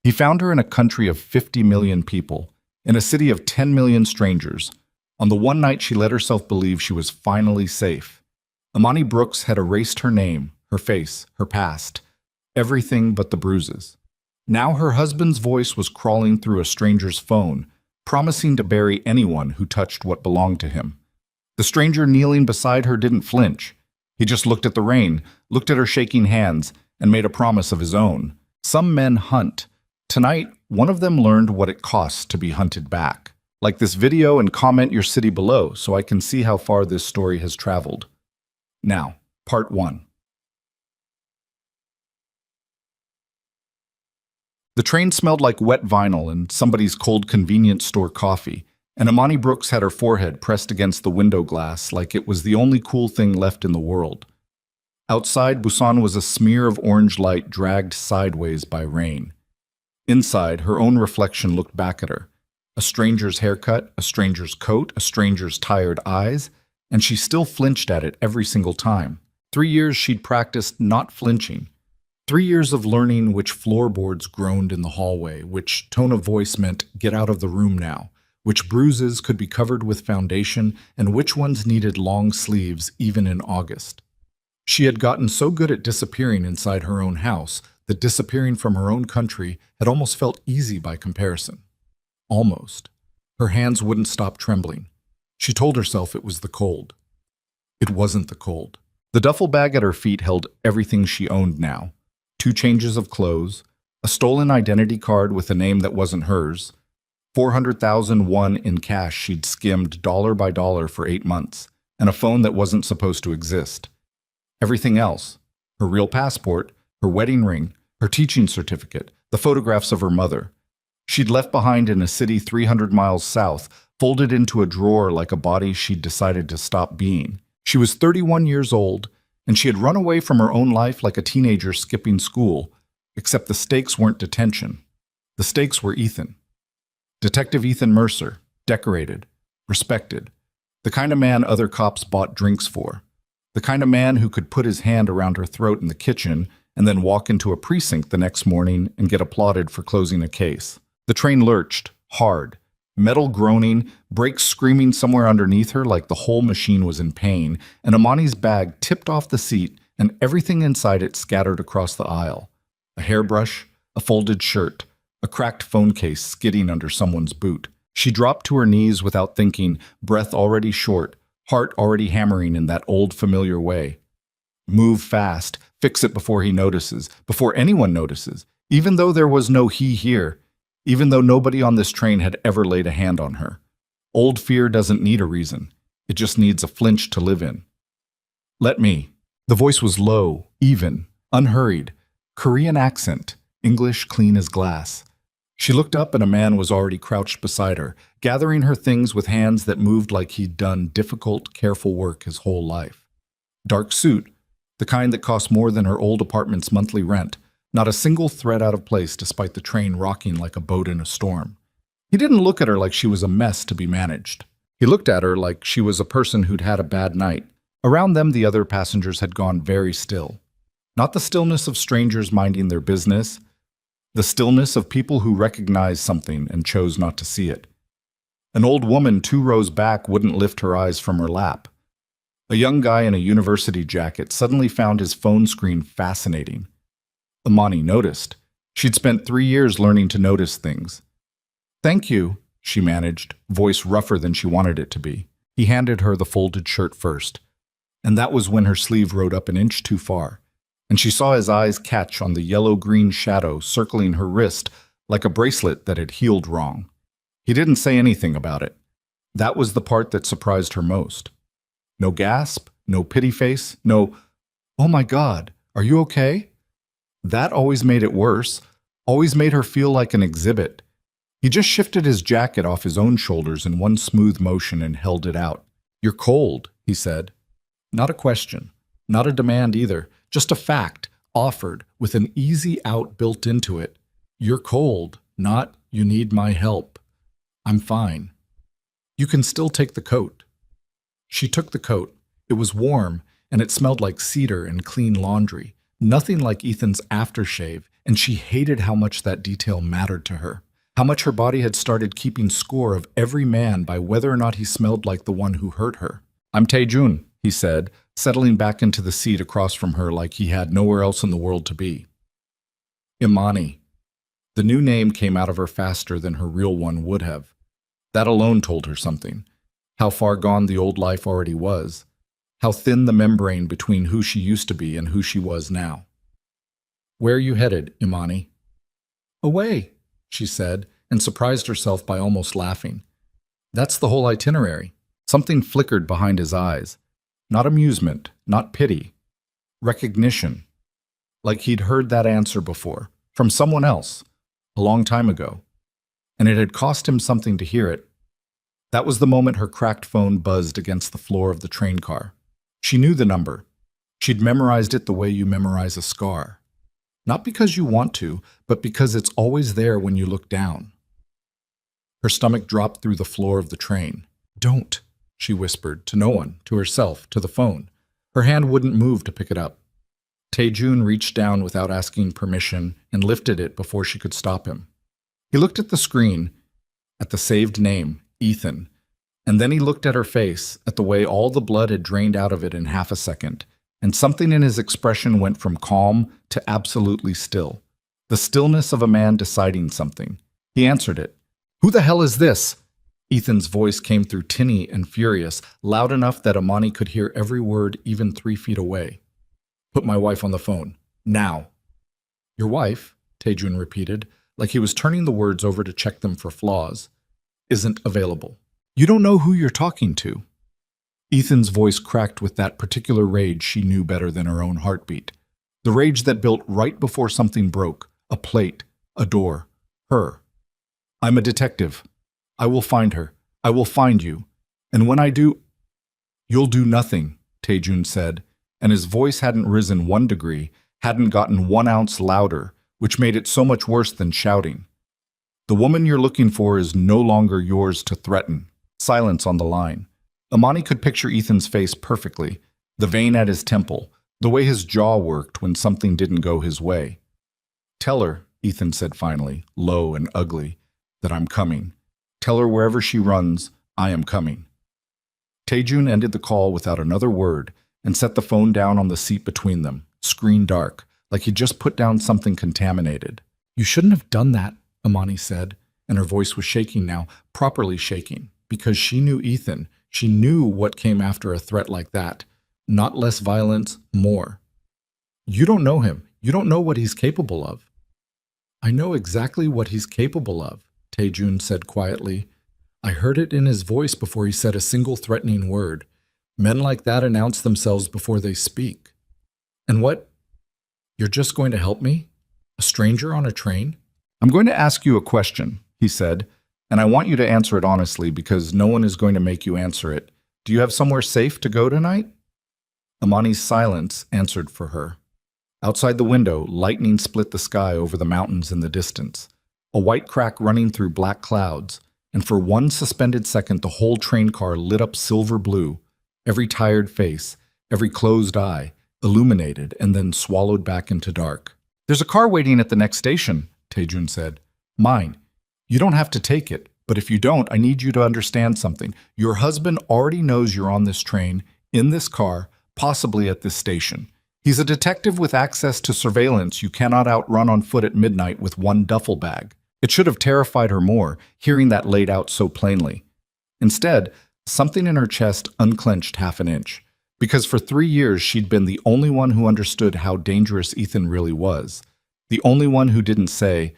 He found her in a country of 50 million people, in a city of 10 million strangers. On the one night she let herself believe she was finally safe. Amani Brooks had erased her name, her face, her past, everything but the bruises. Now her husband's voice was crawling through a stranger's phone, promising to bury anyone who touched what belonged to him. The stranger kneeling beside her didn't flinch. He just looked at the rain, looked at her shaking hands, and made a promise of his own. Some men hunt. Tonight, one of them learned what it costs to be hunted back. Like this video and comment your city below so I can see how far this story has traveled. Now, part 1. The train smelled like wet vinyl and somebody's cold convenience store coffee, and Amani Brooks had her forehead pressed against the window glass like it was the only cool thing left in the world. Outside, Busan was a smear of orange light dragged sideways by rain. Inside, her own reflection looked back at her. A stranger's haircut, a stranger's coat, a stranger's tired eyes, and she still flinched at it every single time. 3 years she'd practiced not flinching. 3 years of learning which floorboards groaned in the hallway, which tone of voice meant get out of the room now, which bruises could be covered with foundation, and which ones needed long sleeves even in August. She had gotten so good at disappearing inside her own house that disappearing from her own country had almost felt easy by comparison. Almost. Her hands wouldn't stop trembling. She told herself it was the cold. It wasn't the cold. The duffel bag at her feet held everything she owned now. 2 changes of clothes, a stolen identity card with a name that wasn't hers, 400,000 won in cash she'd skimmed dollar by dollar for 8 months, and a phone that wasn't supposed to exist. Everything else, her real passport, her wedding ring, her teaching certificate, the photographs of her mother, she'd left behind in a city 300 miles south, folded into a drawer like a body she'd decided to stop being. She was 31 years old, and she had run away from her own life like a teenager skipping school, except the stakes weren't detention. The stakes were Ethan. Detective Ethan Mercer, decorated, respected, the kind of man other cops bought drinks for, the kind of man who could put his hand around her throat in the kitchen and then walk into a precinct the next morning and get applauded for closing a case. The train lurched, hard, metal groaning, brakes screaming somewhere underneath her like the whole machine was in pain, and Amani's bag tipped off the seat and everything inside it scattered across the aisle. A hairbrush, a folded shirt, a cracked phone case skidding under someone's boot. She dropped to her knees without thinking, breath already short, heart already hammering in that old familiar way. Move fast, fix it before he notices, before anyone notices, even though there was no he here, even though nobody on this train had ever laid a hand on her. Old fear doesn't need a reason. It just needs a flinch to live in. Let me. The voice was low, even, unhurried, Korean accent, English clean as glass. She looked up and a man was already crouched beside her, gathering her things with hands that moved like he'd done difficult, careful work his whole life. Dark suit, the kind that cost more than her old apartment's monthly rent, not a single thread out of place despite the train rocking like a boat in a storm. He didn't look at her like she was a mess to be managed. He looked at her like she was a person who'd had a bad night. Around them, the other passengers had gone very still. Not the stillness of strangers minding their business, the stillness of people who recognized something and chose not to see it. An old woman 2 rows back wouldn't lift her eyes from her lap. A young guy in a university jacket suddenly found his phone screen fascinating. Amani noticed. She'd spent 3 years learning to notice things. "Thank you," she managed, voice rougher than she wanted it to be. He handed her the folded shirt first, and that was when her sleeve rode up an inch too far, and she saw his eyes catch on the yellow-green shadow circling her wrist like a bracelet that had healed wrong. He didn't say anything about it. That was the part that surprised her most. No gasp, no pity face, no, "Oh my God, are you okay?" That always made it worse, always made her feel like an exhibit. He just shifted his jacket off his own shoulders in one smooth motion and held it out. "You're cold," he said. Not a question, not a demand either, just a fact, offered with an easy out built into it. "You're cold, not you need my help. I'm fine. You can still take the coat." She took the coat. It was warm, and it smelled like cedar and clean laundry, Nothing like Ethan's aftershave, and she hated how much that detail mattered to her. How much her body had started keeping score of every man by whether or not he smelled like the one who hurt her. "I'm Tae-jun," he said, settling back into the seat across from her like he had nowhere else in the world to be. Imani. The new name came out of her faster than her real one would have. That alone told her something. How far gone the old life already was. How thin the membrane between who she used to be and who she was now. "Where are you headed, Imani?" "Away," she said, and surprised herself by almost laughing. That's the whole itinerary. Something flickered behind his eyes. Not amusement, not pity. Recognition. Like he'd heard that answer before, from someone else, a long time ago. And it had cost him something to hear it. That was the moment her cracked phone buzzed against the floor of the train car. She knew the number. She'd memorized it the way you memorize a scar. Not because you want to, but because it's always there when you look down. Her stomach dropped through the floor of the train. "Don't," she whispered, to no one, to herself, to the phone. Her hand wouldn't move to pick it up. Tae-jun reached down without asking permission and lifted it before she could stop him. He looked at the screen, at the saved name, Ethan, and then he looked at her face, at the way all the blood had drained out of it in half a second, and something in his expression went from calm to absolutely still. The stillness of a man deciding something. He answered it. "Who the hell is this?" Ethan's voice came through tinny and furious, loud enough that Imani could hear every word even 3 feet away. "Put my wife on the phone. Now." "Your wife," Tae-jun repeated, like he was turning the words over to check them for flaws, "isn't available. You don't know who you're talking to." Ethan's voice cracked with that particular rage she knew better than her own heartbeat. The rage that built right before something broke, a plate, a door, her. "I'm a detective. I will find her. I will find you. And when I do—" "You'll do nothing," Tae-jun said, and his voice hadn't risen 1 degree, hadn't gotten 1 ounce louder, which made it so much worse than shouting. "The woman you're looking for is no longer yours to threaten." Silence on the line. Imani could picture Ethan's face perfectly, the vein at his temple, the way his jaw worked when something didn't go his way. "Tell her," Ethan said finally, low and ugly, "that I'm coming. Tell her wherever she runs, I am coming." Tae-jun ended the call without another word and set the phone down on the seat between them, screen dark, like he'd just put down something contaminated. "You shouldn't have done that," Imani said, and her voice was shaking now, properly shaking, because she knew Ethan. She knew what came after a threat like that. Not less violence, more. "You don't know him. You don't know what he's capable of." "I know exactly what he's capable of," Tae-jun said quietly. "I heard it in his voice before he said a single threatening word. Men like that announce themselves before they speak." "And what? You're just going to help me? A stranger on a train?" "I'm going to ask you a question," he said, "and I want you to answer it honestly because no one is going to make you answer it. Do you have somewhere safe to go tonight?" Imani's silence answered for her. Outside the window, lightning split the sky over the mountains in the distance, a white crack running through black clouds, and for 1 suspended second the whole train car lit up silver blue, every tired face, every closed eye, illuminated and then swallowed back into dark. "There's a car waiting at the next station," Tae-jun said. "Mine. You don't have to take it, but if you don't, I need you to understand something. Your husband already knows you're on this train, in this car, possibly at this station. He's a detective with access to surveillance you cannot outrun on foot at midnight with 1 duffel bag." It should have terrified her more, hearing that laid out so plainly. Instead, something in her chest unclenched half an inch, because for 3 years she'd been the only one who understood how dangerous Ethan really was, the only one who didn't say,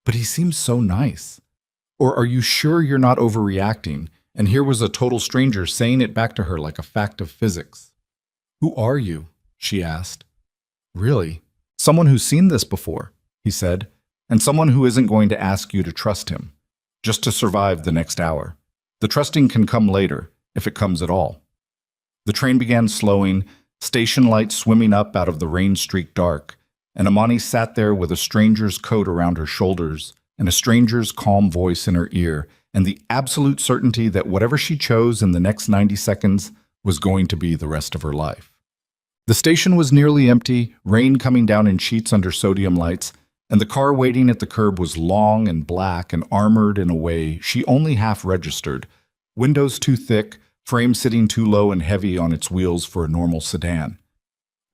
"But he seems so nice." Or, "Are you sure you're not overreacting?" And here was a total stranger saying it back to her like a fact of physics. "Who are you?" she asked. "Really? Someone who's seen this before," he said, "and someone who isn't going to ask you to trust him, just to survive the next hour. The trusting can come later, if it comes at all." The train began slowing, station lights swimming up out of the rain-streaked dark, and Imani sat there with a stranger's coat around her shoulders and a stranger's calm voice in her ear, and the absolute certainty that whatever she chose in the next 90 seconds was going to be the rest of her life. The station was nearly empty, rain coming down in sheets under sodium lights, and the car waiting at the curb was long and black and armored in a way she only half registered. Windows too thick, frame sitting too low and heavy on its wheels for a normal sedan.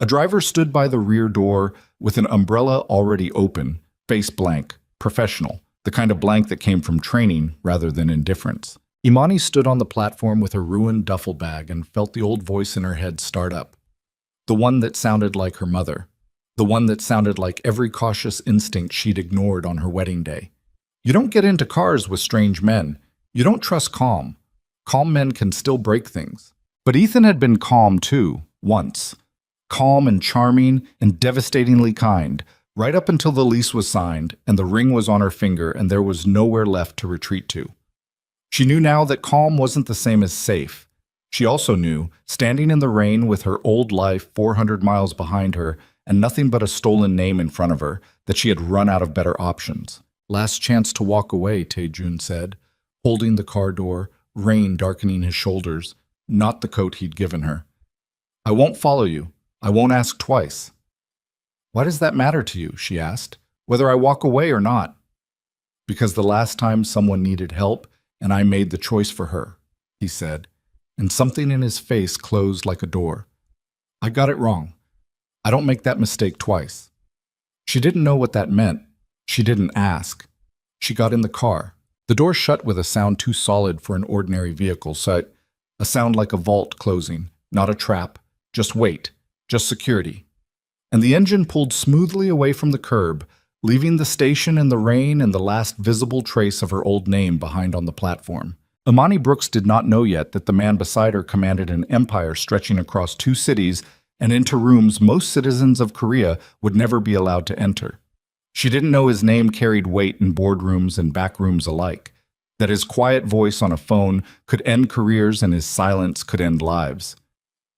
A driver stood by the rear door with an umbrella already open, face blank, professional, the kind of blank that came from training rather than indifference. Imani stood on the platform with her ruined duffel bag and felt the old voice in her head start up. The one that sounded like her mother. The one that sounded like every cautious instinct she'd ignored on her wedding day. You don't get into cars with strange men. You don't trust calm. Calm men can still break things. But Ethan had been calm too, once. Calm and charming and devastatingly kind, right up until the lease was signed and the ring was on her finger and there was nowhere left to retreat to. She knew now that calm wasn't the same as safe. She also knew, standing in the rain with her old life 400 miles behind her and nothing but a stolen name in front of her, that she had run out of better options. Last chance to walk away, Tae-jun said, holding the car door, rain darkening his shoulders, not the coat he'd given her. I won't follow you. I won't ask twice. Why does that matter to you? She asked, whether I walk away or not. Because the last time someone needed help, and I made the choice for her, he said, and something in his face closed like a door. I got it wrong. I don't make that mistake twice. She didn't know what that meant. She didn't ask. She got in the car. The door shut with a sound too solid for an ordinary vehicle, a sound like a vault closing, not a trap, just weight, just security. And the engine pulled smoothly away from the curb, leaving the station in the rain and the last visible trace of her old name behind on the platform. Imani Brooks did not know yet that the man beside her commanded an empire stretching across 2 cities and into rooms most citizens of Korea would never be allowed to enter. She didn't know his name carried weight in boardrooms and backrooms alike, that his quiet voice on a phone could end careers and his silence could end lives.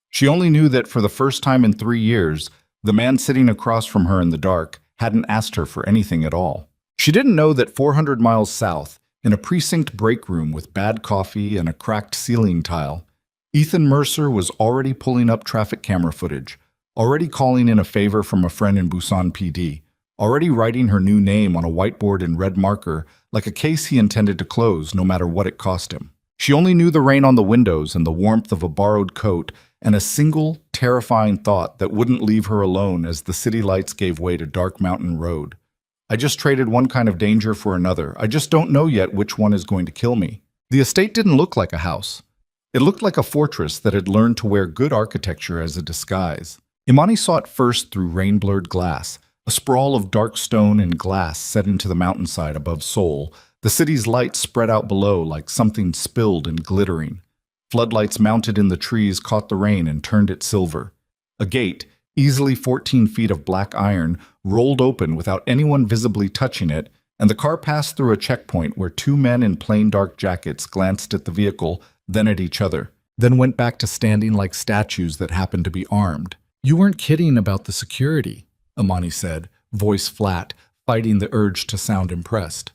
She only knew that for the first time in 3 years, the man sitting across from her in the dark hadn't asked her for anything at all. She didn't know that 400 miles south, in a precinct break room with bad coffee and a cracked ceiling tile, Ethan Mercer was already pulling up traffic camera footage, already calling in a favor from a friend in Busan PD, already writing her new name on a whiteboard in red marker like a case he intended to close no matter what it cost him. She only knew the rain on the windows and the warmth of a borrowed coat and a single, terrifying thought that wouldn't leave her alone as the city lights gave way to dark mountain road. I just traded one kind of danger for another. I just don't know yet which one is going to kill me. The estate didn't look like a house. It looked like a fortress that had learned to wear good architecture as a disguise. Imani saw it first through rain-blurred glass, a sprawl of dark stone and glass set into the mountainside above Seoul. The city's lights spread out below like something spilled and glittering. Floodlights mounted in the trees caught the rain and turned it silver. A gate, easily 14 feet of black iron, rolled open without anyone visibly touching it, and the car passed through a checkpoint where 2 men in plain dark jackets glanced at the vehicle, then at each other, then went back to standing like statues that happened to be armed. You weren't kidding about the security, Imani said, voice flat, fighting the urge to sound impressed.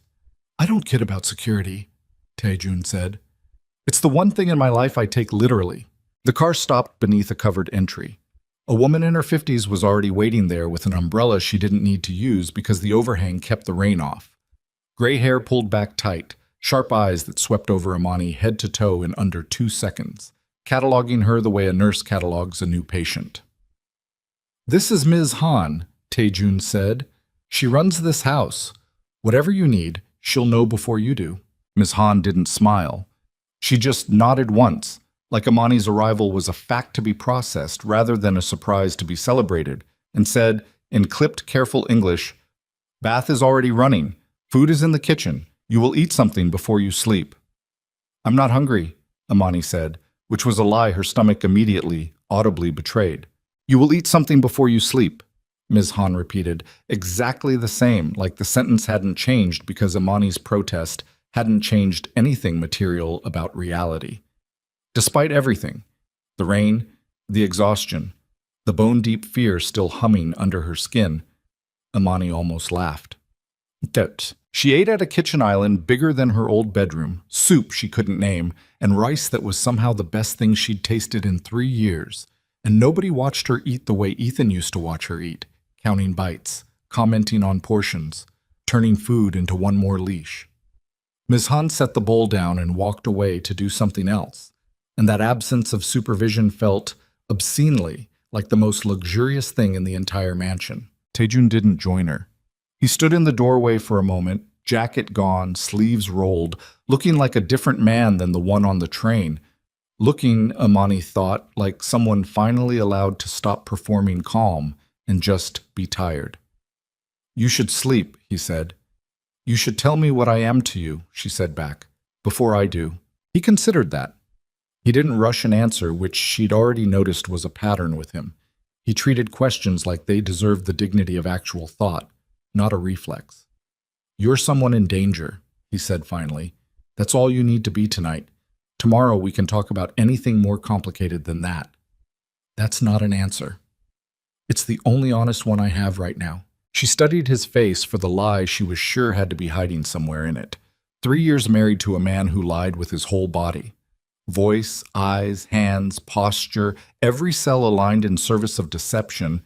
I don't kid about security, Tae-jun said. It's the one thing in my life I take literally. The car stopped beneath a covered entry. A woman in her 50s was already waiting there with an umbrella she didn't need to use because the overhang kept the rain off. Gray hair pulled back tight, sharp eyes that swept over Imani head to toe in under 2 seconds, cataloging her the way a nurse catalogs a new patient. This is Ms. Han, Tae-jun said. She runs this house. Whatever you need, she'll know before you do. Ms. Han didn't smile. She just nodded once, like Imani's arrival was a fact to be processed rather than a surprise to be celebrated, and said, in clipped, careful English, Bath is already running. Food is in the kitchen. You will eat something before you sleep. I'm not hungry, Imani said, which was a lie her stomach immediately, audibly betrayed. You will eat something before you sleep, Ms. Han repeated, exactly the same, like the sentence hadn't changed because Imani's protest hadn't changed anything material about reality. Despite everything, the rain, the exhaustion, the bone-deep fear still humming under her skin, Imani almost laughed. She ate at a kitchen island bigger than her old bedroom, soup she couldn't name, and rice that was somehow the best thing she'd tasted in 3 years. And nobody watched her eat the way Ethan used to watch her eat, counting bites, commenting on portions, turning food into one more leash. Ms. Han set the bowl down and walked away to do something else, and that absence of supervision felt obscenely like the most luxurious thing in the entire mansion. Taejun didn't join her. He stood in the doorway for a moment, jacket gone, sleeves rolled, looking like a different man than the one on the train. Looking, Amani thought, like someone finally allowed to stop performing calm and just be tired. "You should sleep," he said. "You should tell me what I am to you," she said back, "before I do." He considered that. He didn't rush an answer, which she'd already noticed was a pattern with him. He treated questions like they deserved the dignity of actual thought, not a reflex. "You're someone in danger," he said finally. "That's all you need to be tonight. Tomorrow we can talk about anything more complicated than that." That's not an answer. It's the only honest one I have right now. She studied his face for the lie she was sure had to be hiding somewhere in it. 3 years married to a man who lied with his whole body. Voice, eyes, hands, posture, every cell aligned in service of deception,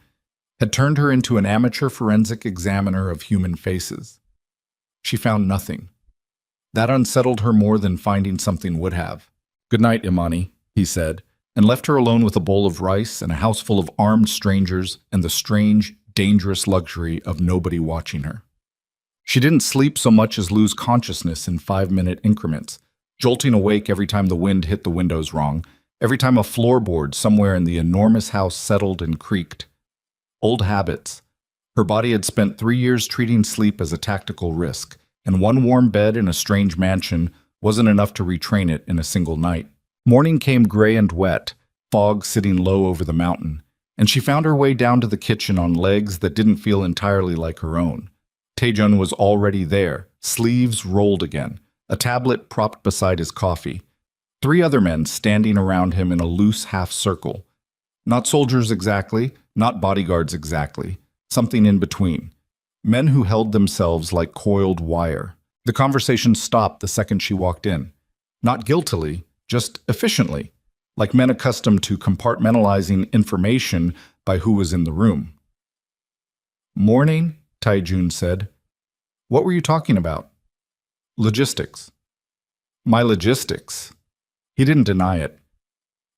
had turned her into an amateur forensic examiner of human faces. She found nothing. That unsettled her more than finding something would have. "Good night, Imani," he said, and left her alone with a bowl of rice and a house full of armed strangers and the strange, dangerous luxury of nobody watching her. She didn't sleep so much as lose consciousness in 5-minute increments, jolting awake every time the wind hit the windows wrong, every time a floorboard somewhere in the enormous house settled and creaked. Old habits. Her body had spent 3 years treating sleep as a tactical risk, and one warm bed in a strange mansion wasn't enough to retrain it in a single night. Morning came gray and wet, fog sitting low over the mountain, and she found her way down to the kitchen on legs that didn't feel entirely like her own. Taejun was already there, sleeves rolled again, a tablet propped beside his coffee. 3 other men standing around him in a loose half-circle. Not soldiers exactly, not bodyguards exactly, something in between. Men who held themselves like coiled wire. The conversation stopped the second she walked in. Not guiltily, just efficiently, like men accustomed to compartmentalizing information by who was in the room. "Morning," Taejun said. "What were you talking about?" "Logistics." "My logistics." He didn't deny it.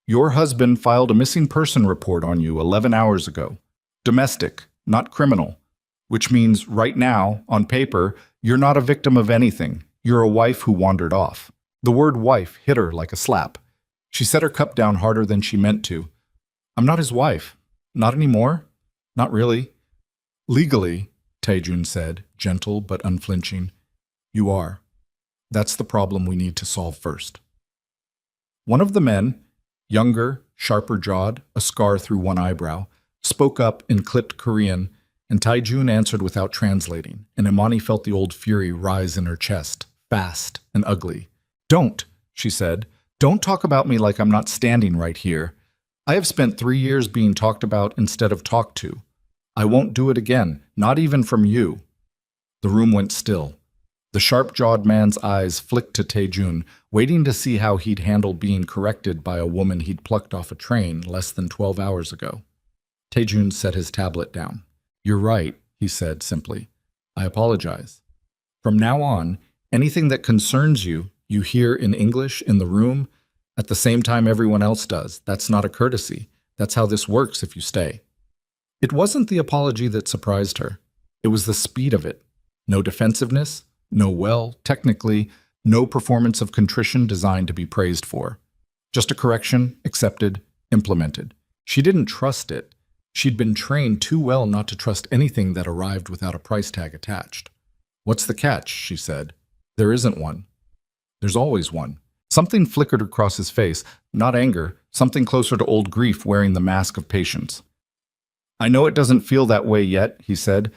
"Your husband filed a missing person report on you 11 hours ago. Domestic, not criminal. Which means right now, on paper, you're not a victim of anything. You're a wife who wandered off." The word wife hit her like a slap. She set her cup down harder than she meant to. "I'm not his wife. Not anymore. Not really." "Legally," Taejun said, gentle but unflinching, "you are. That's the problem we need to solve first." One of the men, younger, sharper-jawed, a scar through one eyebrow, spoke up in clipped Korean, and Taejun answered without translating, and Imani felt the old fury rise in her chest, fast and ugly. "Don't," she said. "Don't talk about me like I'm not standing right here. I have spent 3 years being talked about instead of talked to. I won't do it again, not even from you." The room went still. The sharp-jawed man's eyes flicked to Taejun, waiting to see how he'd handle being corrected by a woman he'd plucked off a train less than 12 hours ago. Taejun set his tablet down. "You're right," he said simply. "I apologize. From now on, anything that concerns you, you hear in English in the room at the same time everyone else does. That's not a courtesy. That's how this works if you stay." It wasn't the apology that surprised her. It was the speed of it. No defensiveness, technically, no performance of contrition designed to be praised for. Just a correction, accepted, implemented. She didn't trust it. She'd been trained too well not to trust anything that arrived without a price tag attached. "What's the catch?" she said. "There isn't one. There's always one." Something flickered across his face, not anger, something closer to old grief wearing the mask of patience. "I know it doesn't feel that way yet," he said.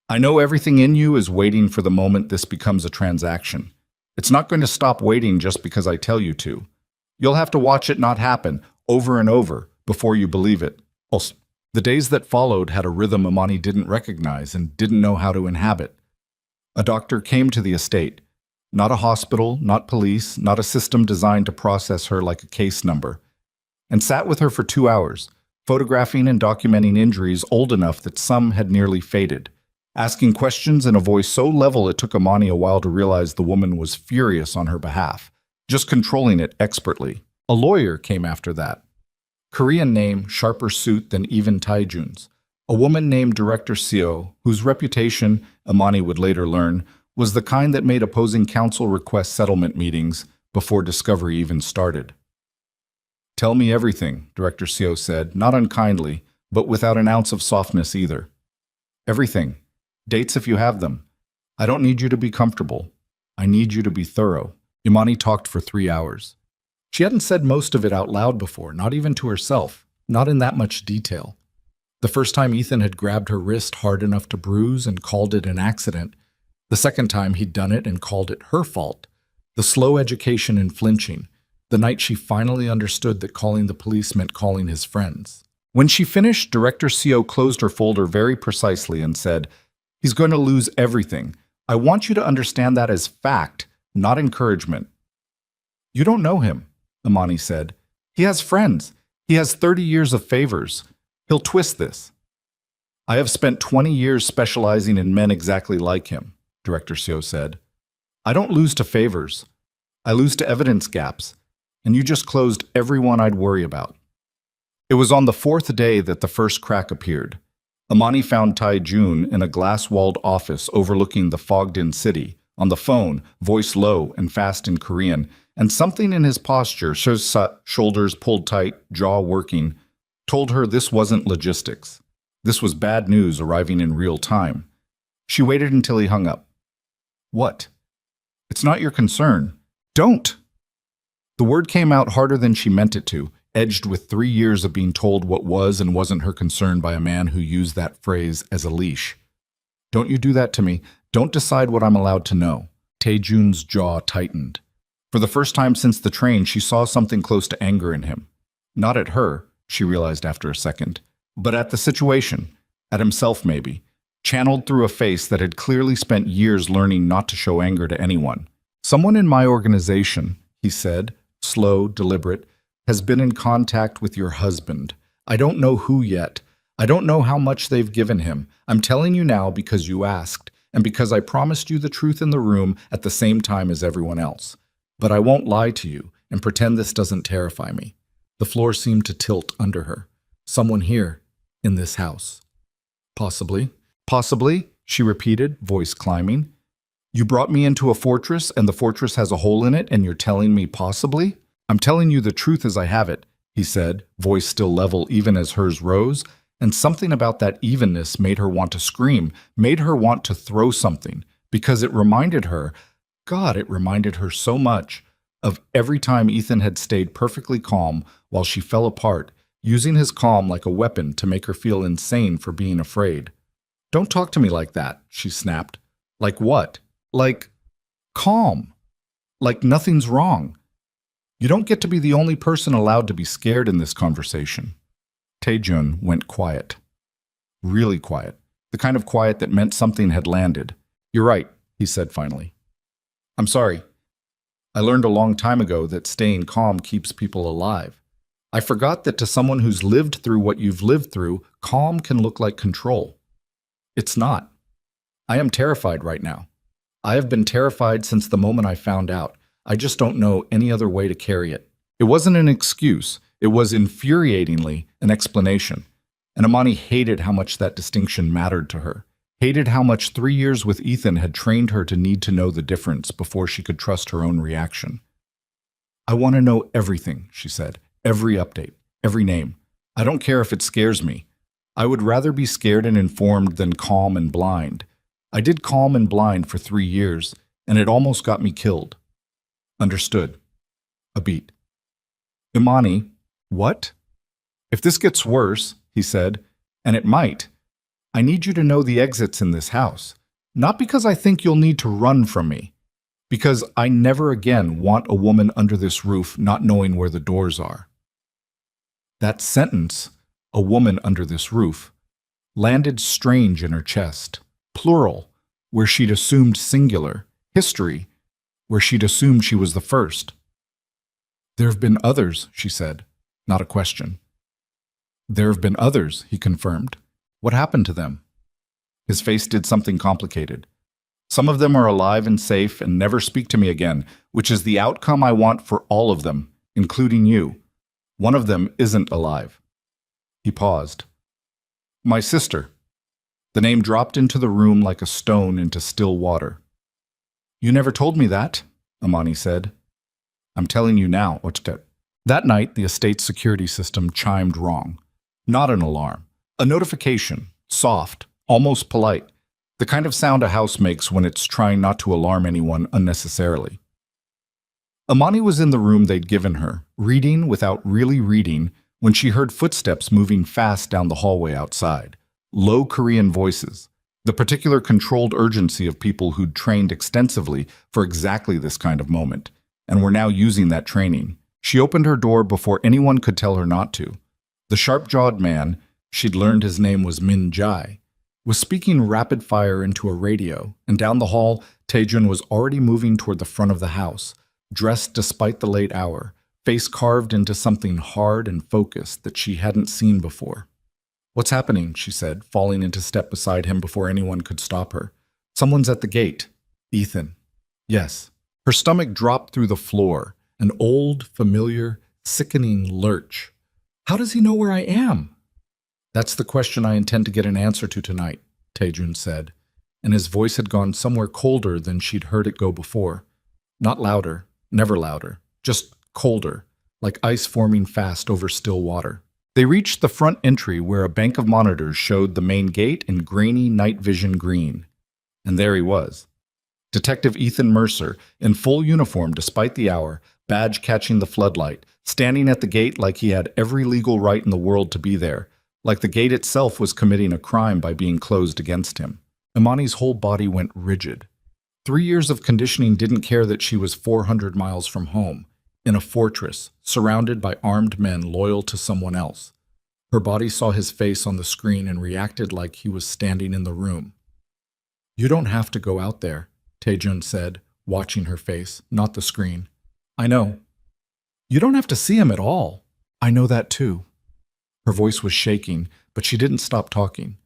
"I know everything in you is waiting for the moment this becomes a transaction. It's not going to stop waiting just because I tell you to. You'll have to watch it not happen, over and over, before you believe it." Also, the days that followed had a rhythm Imani didn't recognize and didn't know how to inhabit. A doctor came to the estate. Not a hospital, not police, not a system designed to process her like a case number. And sat with her for 2 hours, photographing and documenting injuries old enough that some had nearly faded, asking questions in a voice so level it took Amani a while to realize the woman was furious on her behalf, just controlling it expertly. A lawyer came after that. Korean name, sharper suit than even Taejun's. A woman named Director Seo, whose reputation, Amani would later learn, was the kind that made opposing counsel request settlement meetings before discovery even started. "Tell me everything," Director Seo said, not unkindly, but without an ounce of softness either. "Everything. Dates if you have them. I don't need you to be comfortable. I need you to be thorough." Imani talked for 3 hours. She hadn't said most of it out loud before, not even to herself, not in that much detail. The first time Ethan had grabbed her wrist hard enough to bruise and called it an accident. The second time he'd done it and called it her fault. The slow education in flinching. The night she finally understood that calling the police meant calling his friends. When she finished, Director Seo closed her folder very precisely and said, "He's going to lose everything. I want you to understand that as fact, not encouragement." "You don't know him," Imani said. "He has friends. He has 30 years of favors. He'll twist this." "I have spent 20 years specializing in men exactly like him," Director Seo said. "I don't lose to favors. I lose to evidence gaps. And you just closed every one I'd worry about." It was on the 4th day that the first crack appeared. Imani found Taejun in a glass-walled office overlooking the fogged-in city, on the phone, voice low and fast in Korean, and something in his posture, shoulders pulled tight, jaw working, told her this wasn't logistics. This was bad news arriving in real time. She waited until he hung up. "What?" "It's not your concern." "Don't!" The word came out harder than she meant it to, edged with 3 years of being told what was and wasn't her concern by a man who used that phrase as a leash. "Don't you do that to me. Don't decide what I'm allowed to know." Taejun's jaw tightened. For the first time since the train, she saw something close to anger in him. Not at her, she realized after a second, but at the situation, at himself maybe, channeled through a face that had clearly spent years learning not to show anger to anyone. "Someone in my organization," he said, slow, deliberate, "has been in contact with your husband. I don't know who yet. I don't know how much they've given him. I'm telling you now because you asked, and because I promised you the truth in the room at the same time as everyone else. But I won't lie to you and pretend this doesn't terrify me." The floor seemed to tilt under her. "Someone here, in this house." "Possibly." "Possibly," she repeated, voice climbing. "You brought me into a fortress, and the fortress has a hole in it, and you're telling me possibly?" "I'm telling you the truth as I have it," he said, voice still level even as hers rose, and something about that evenness made her want to scream, made her want to throw something, because it reminded her, God, it reminded her so much, of every time Ethan had stayed perfectly calm while she fell apart, using his calm like a weapon to make her feel insane for being afraid. "Don't talk to me like that," she snapped. "Like what?" "Like, calm. Like nothing's wrong. You don't get to be the only person allowed to be scared in this conversation." Taejun went quiet. Really quiet. The kind of quiet that meant something had landed. "You're right," he said finally. "I'm sorry. I learned a long time ago that staying calm keeps people alive. I forgot that to someone who's lived through what you've lived through, calm can look like control. It's not. I am terrified right now. I have been terrified since the moment I found out. I just don't know any other way to carry it." It wasn't an excuse. It was infuriatingly an explanation. And Imani hated how much that distinction mattered to her. Hated how much 3 years with Ethan had trained her to need to know the difference before she could trust her own reaction. "I want to know everything," she said. "Every update, every name. I don't care if it scares me. I would rather be scared and informed than calm and blind. I did calm and blind for 3 years, and it almost got me killed." "Understood." A beat. "Imani, what?" "If this gets worse," he said, "and it might, I need you to know the exits in this house. Not because I think you'll need to run from me. Because I never again want a woman under this roof not knowing where the doors are." That sentence, "a woman under this roof," landed strange in her chest. Plural, where she'd assumed singular. History, where she'd assumed she was the first. "There have been others," she said, not a question. There have been others, he confirmed. What happened to them? His face did something complicated. Some of them are alive and safe and never speak to me again, which is the outcome I want for all of them, including you. One of them isn't alive. He paused. My sister. The name dropped into the room like a stone into still water. You never told me that, Amani said. I'm telling you now, Ochtet. That night, the estate's security system chimed wrong. Not an alarm. A notification, soft, almost polite. The kind of sound a house makes when it's trying not to alarm anyone unnecessarily. Amani was in the room they'd given her, reading without really reading, when she heard footsteps moving fast down the hallway outside. Low Korean voices. The particular controlled urgency of people who'd trained extensively for exactly this kind of moment, and were now using that training. She opened her door before anyone could tell her not to. The sharp-jawed man, she'd learned his name was Min Jai, was speaking rapid fire into a radio, and down the hall, Taejun was already moving toward the front of the house, dressed despite the late hour, face carved into something hard and focused that she hadn't seen before. What's happening? She said, falling into step beside him before anyone could stop her. Someone's at the gate. Ethan. Yes. Her stomach dropped through the floor, an old, familiar, sickening lurch. How does he know where I am? That's the question I intend to get an answer to tonight, Taejun said, and his voice had gone somewhere colder than she'd heard it go before. Not louder, never louder, just colder, like ice forming fast over still water. They reached the front entry where a bank of monitors showed the main gate in grainy night vision green. And there he was. Detective Ethan Mercer, in full uniform despite the hour, badge catching the floodlight, standing at the gate like he had every legal right in the world to be there, like the gate itself was committing a crime by being closed against him. Imani's whole body went rigid. 3 years of conditioning didn't care that she was 400 miles from home, in a fortress, surrounded by armed men loyal to someone else. Her body saw his face on the screen and reacted like he was standing in the room. You don't have to go out there, Taejun said, watching her face, not the screen. I know. You don't have to see him at all. I know that too. Her voice was shaking, but she didn't stop talking.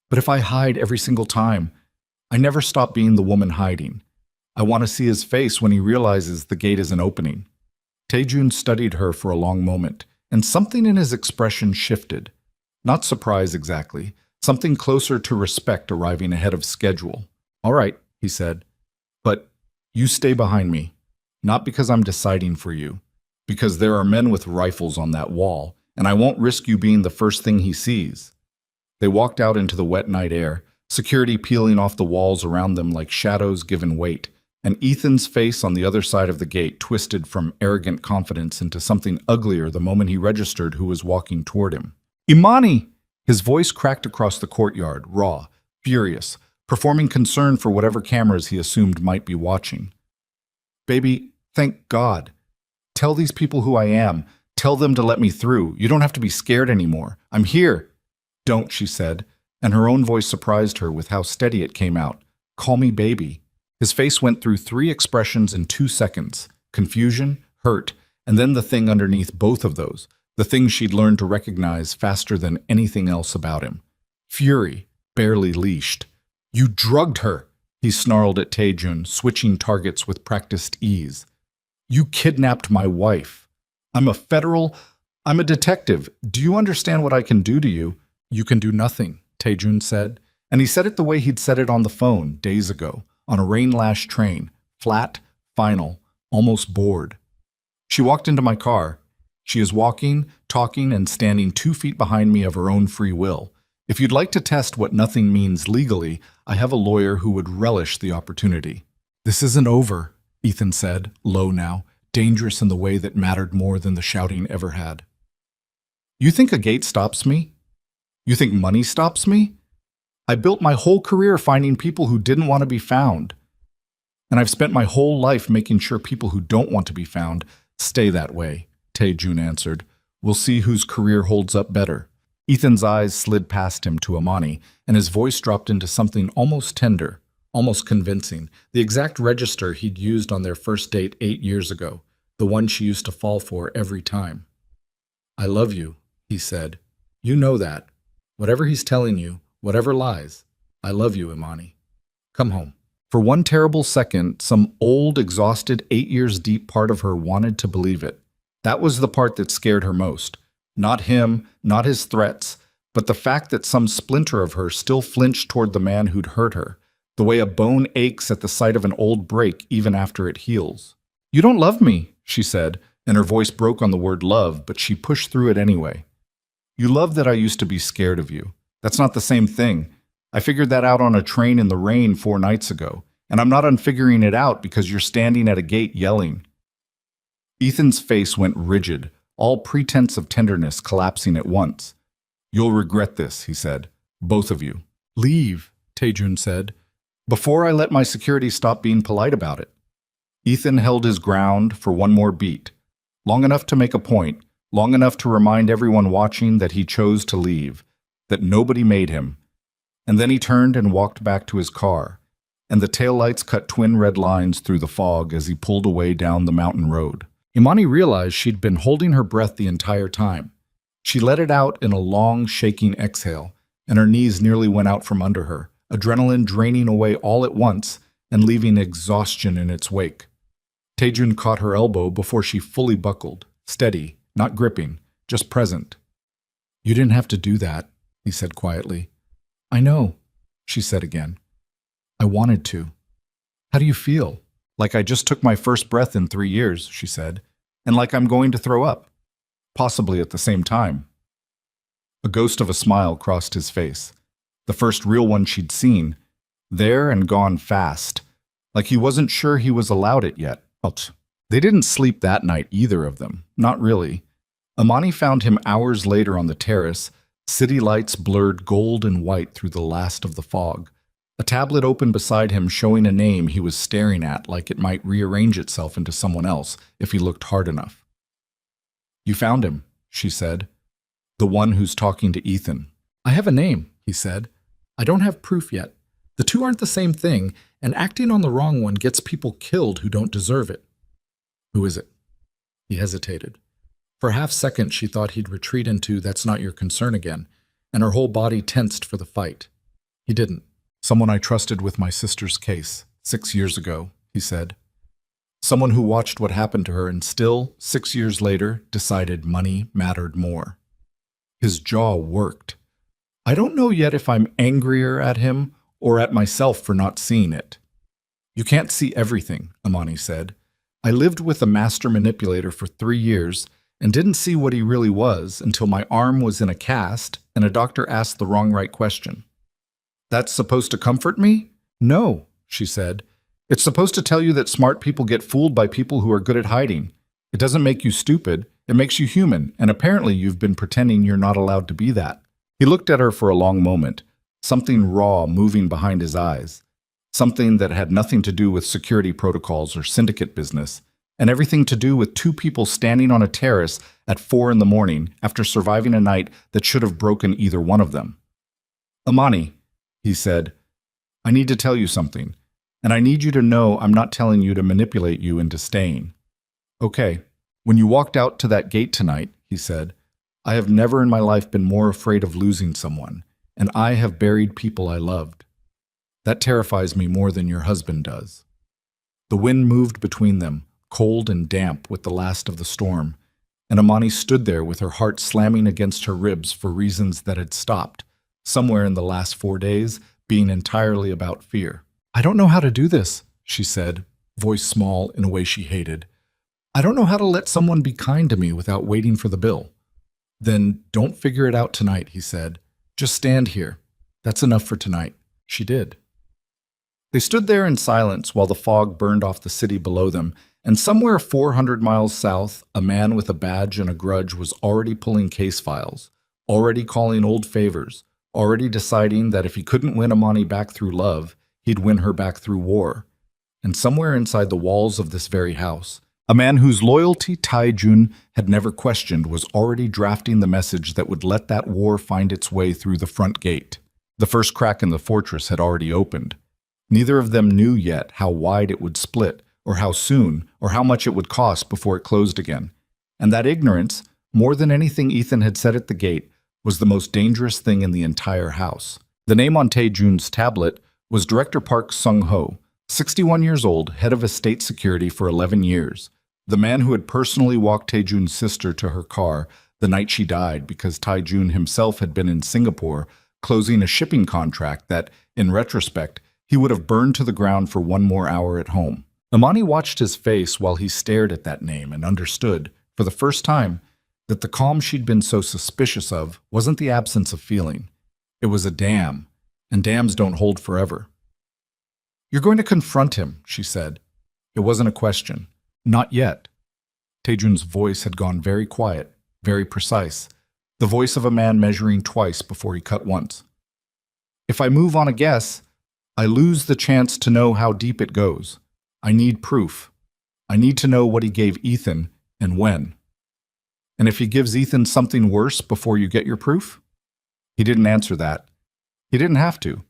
But if I hide every single time, I never stop being the woman hiding. I want to see his face when he realizes the gate isn't opening. Taejun studied her for a long moment, and something in his expression shifted. Not surprise exactly, something closer to respect arriving ahead of schedule. All right, he said, but you stay behind me. Not because I'm deciding for you, because there are men with rifles on that wall, and I won't risk you being the first thing he sees. They walked out into the wet night air, security peeling off the walls around them like shadows given weight, and Ethan's face on the other side of the gate twisted from arrogant confidence into something uglier the moment he registered who was walking toward him. Imani! His voice cracked across the courtyard, raw, furious, performing concern for whatever cameras he assumed might be watching. Baby, thank God. Tell these people who I am. Tell them to let me through. You don't have to be scared anymore. I'm here. Don't, she said, and her own voice surprised her with how steady it came out. Call me baby. His face went through 3 expressions in 2 seconds. Confusion, hurt, and then the thing underneath both of those. The thing she'd learned to recognize faster than anything else about him. Fury, barely leashed. You drugged her, he snarled at Taejun, switching targets with practiced ease. You kidnapped my wife. I'm a detective. Do you understand what I can do to you? You can do nothing, Taejun said. And he said it the way he'd said it on the phone days ago, on a rain-lashed train, flat, final, almost bored. She walked into my car. She is walking, talking, and standing 2 feet behind me of her own free will. If you'd like to test what nothing means legally, I have a lawyer who would relish the opportunity. This isn't over, Ethan said, low now, dangerous in the way that mattered more than the shouting ever had. You think a gate stops me? You think money stops me? I built my whole career finding people who didn't want to be found. And I've spent my whole life making sure people who don't want to be found stay that way, Taejun answered. We'll see whose career holds up better. Ethan's eyes slid past him to Amani, and his voice dropped into something almost tender, almost convincing, the exact register he'd used on their first date 8 years ago, the one she used to fall for every time. I love you, he said. You know that. Whatever he's telling you, whatever lies, I love you, Imani. Come home. For one terrible second, some old, exhausted, 8 years deep part of her wanted to believe it. That was the part that scared her most. Not him, not his threats, but the fact that some splinter of her still flinched toward the man who'd hurt her, the way a bone aches at the sight of an old break even after it heals. You don't love me, she said, and her voice broke on the word love, but she pushed through it anyway. You love that I used to be scared of you. That's not the same thing. I figured that out on a train in the rain 4 nights ago, and I'm not unfiguring it out because you're standing at a gate yelling. Ethan's face went rigid, all pretense of tenderness collapsing at once. You'll regret this, he said. Both of you. Leave, Taejun said, before I let my security stop being polite about it. Ethan held his ground for one more beat, long enough to make a point, long enough to remind everyone watching that he chose to leave, that nobody made him. And then he turned and walked back to his car, and the taillights cut twin red lines through the fog as he pulled away down the mountain road. Imani realized she'd been holding her breath the entire time. She let it out in a long, shaking exhale, and her knees nearly went out from under her, adrenaline draining away all at once and leaving exhaustion in its wake. Taejun caught her elbow before she fully buckled, steady, not gripping, just present. You didn't have to do that, he said quietly. I know, she said again. I wanted to. How do you feel? Like I just took my first breath in 3 years, she said, and like I'm going to throw up. Possibly at the same time. A ghost of a smile crossed his face, the first real one she'd seen, there and gone fast, like he wasn't sure he was allowed it yet. They didn't sleep that night, either of them, not really. Imani found him hours later on the terrace, city lights blurred gold and white through the last of the fog. A tablet open beside him showing a name he was staring at like it might rearrange itself into someone else if he looked hard enough. You found him, she said. The one who's talking to Ethan. I have a name, he said. I don't have proof yet. The two aren't the same thing, and acting on the wrong one gets people killed who don't deserve it. Who is it? He hesitated. For a half-second, she thought he'd retreat into "that's not your concern" again, and her whole body tensed for the fight. He didn't. Someone I trusted with my sister's case, 6 years ago, he said. Someone who watched what happened to her and still, 6 years later, decided money mattered more. His jaw worked. I don't know yet if I'm angrier at him or at myself for not seeing it. You can't see everything, Imani said. I lived with a master manipulator for 3 years and didn't see what he really was until my arm was in a cast and a doctor asked the wrong right question. That's supposed to comfort me? No, she said. It's supposed to tell you that smart people get fooled by people who are good at hiding. It doesn't make you stupid. It makes you human, and apparently you've been pretending you're not allowed to be that. He looked at her for a long moment, something raw moving behind his eyes, something that had nothing to do with security protocols or syndicate business, and everything to do with 2 people standing on a terrace at 4 in the morning after surviving a night that should have broken either one of them. Imani, he said, I need to tell you something, and I need you to know I'm not telling you to manipulate you into staying. Okay, when you walked out to that gate tonight, he said, I have never in my life been more afraid of losing someone, and I have buried people I loved. That terrifies me more than your husband does. The wind moved between them, cold and damp with the last of the storm, and Imani stood there with her heart slamming against her ribs for reasons that had stopped, somewhere in the last 4 days, being entirely about fear. I don't know how to do this, she said, voice small in a way she hated. I don't know how to let someone be kind to me without waiting for the bill. Then don't figure it out tonight, he said. Just stand here. That's enough for tonight. She did. They stood there in silence while the fog burned off the city below them, and somewhere 400 miles south, a man with a badge and a grudge was already pulling case files, already calling old favors, already deciding that if he couldn't win Imani back through love, he'd win her back through war. And somewhere inside the walls of this very house, a man whose loyalty Taejun had never questioned was already drafting the message that would let that war find its way through the front gate. The first crack in the fortress had already opened. Neither of them knew yet how wide it would split, or how soon, or how much it would cost before it closed again. And that ignorance, more than anything Ethan had said at the gate, was the most dangerous thing in the entire house. The name on Tae-jun's tablet was Director Park Sung-ho, 61 years old, head of estate security for 11 years. The man who had personally walked Tae-jun's sister to her car the night she died because Tae-jun himself had been in Singapore closing a shipping contract that, in retrospect, he would have burned to the ground for one more hour at home. Imani watched his face while he stared at that name and understood, for the first time, that the calm she'd been so suspicious of wasn't the absence of feeling. It was a dam, and dams don't hold forever. "You're going to confront him," she said. It wasn't a question. Not yet. Tae-jun's voice had gone very quiet, very precise, the voice of a man measuring twice before he cut once. "If I move on a guess, I lose the chance to know how deep it goes. I need proof. I need to know what he gave Ethan and when. And if he gives Ethan something worse before you get your proof?" He didn't answer that. He didn't have to.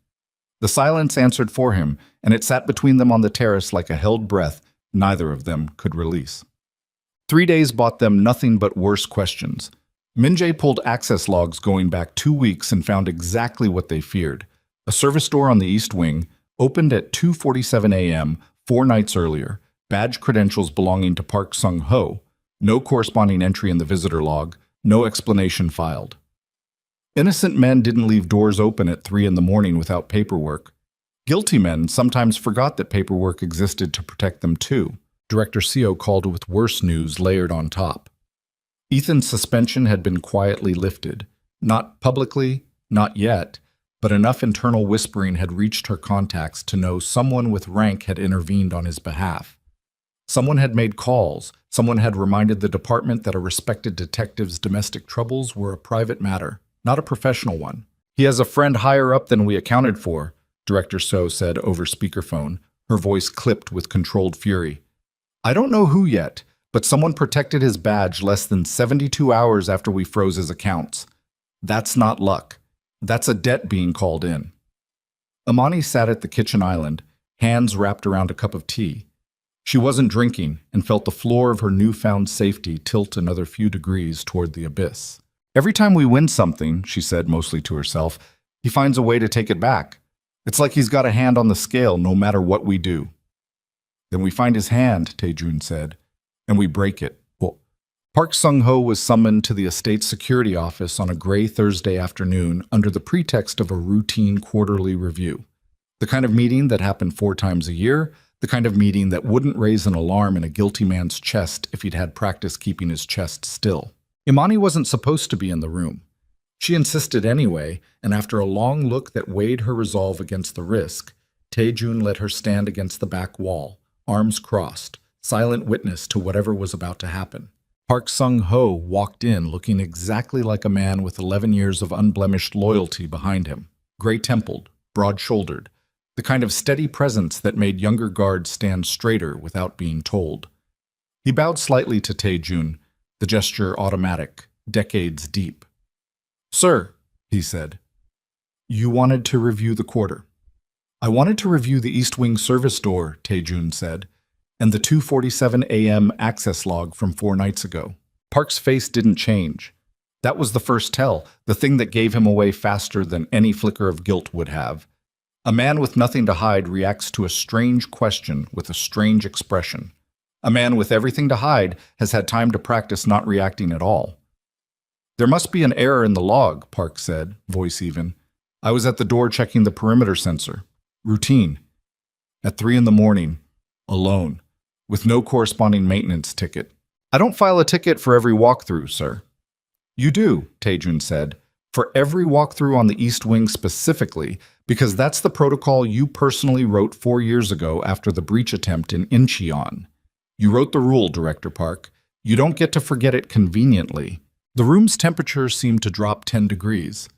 The silence answered for him, and it sat between them on the terrace like a held breath neither of them could release. 3 days brought them nothing but worse questions. Min-jae pulled access logs going back 2 weeks and found exactly what they feared. A service door on the East Wing, opened at 2:47 a.m. 4 nights earlier, badge credentials belonging to Park Sung-ho, no corresponding entry in the visitor log, no explanation filed. Innocent men didn't leave doors open at 3 in the morning without paperwork. Guilty men sometimes forgot that paperwork existed to protect them too. Director Seo called with worse news layered on top. Ethan's suspension had been quietly lifted. Not publicly, not yet, but enough internal whispering had reached her contacts to know someone with rank had intervened on his behalf. Someone had made calls. Someone had reminded the department that a respected detective's domestic troubles were a private matter, not a professional one. "He has a friend higher up than we accounted for," Director So said over speakerphone, her voice clipped with controlled fury. "I don't know who yet, but someone protected his badge less than 72 hours after we froze his accounts. That's not luck. That's a debt being called in." Imani sat at the kitchen island, hands wrapped around a cup of tea. She wasn't drinking and felt the floor of her newfound safety tilt another few degrees toward the abyss. "Every time we win something," she said mostly to herself, "he finds a way to take it back. It's like he's got a hand on the scale no matter what we do." "Then we find his hand," Tae-jun said, "and we break it." Well, Park Sung-ho was summoned to the estate security office on a gray Thursday afternoon under the pretext of a routine quarterly review. The kind of meeting that happened 4 times a year, the kind of meeting that wouldn't raise an alarm in a guilty man's chest if he'd had practice keeping his chest still. Imani wasn't supposed to be in the room. She insisted anyway, and after a long look that weighed her resolve against the risk, Tae-jun let her stand against the back wall, arms crossed, silent witness to whatever was about to happen. Park Sung-ho walked in looking exactly like a man with 11 years of unblemished loyalty behind him, gray-templed, broad-shouldered, the kind of steady presence that made younger guards stand straighter without being told. He bowed slightly to Tae-jun, the gesture automatic, decades deep. "Sir," he said, "you wanted to review the quarter." "I wanted to review the East Wing service door," Tae-jun said, "and the 2:47 a.m. access log from 4 nights ago." Park's face didn't change. That was the first tell, the thing that gave him away faster than any flicker of guilt would have. A man with nothing to hide reacts to a strange question with a strange expression. A man with everything to hide has had time to practice not reacting at all. "There must be an error in the log," Park said, voice even. "I was at the door checking the perimeter sensor. Routine. At 3 in the morning. Alone. With no corresponding maintenance ticket." "I don't file a ticket for every walkthrough, sir." "You do," Tae-jun said. "For every walkthrough on the East Wing specifically, because that's the protocol you personally wrote 4 years ago after the breach attempt in Incheon. You wrote the rule, Director Park. You don't get to forget it conveniently." The room's temperature seemed to drop 10 degrees.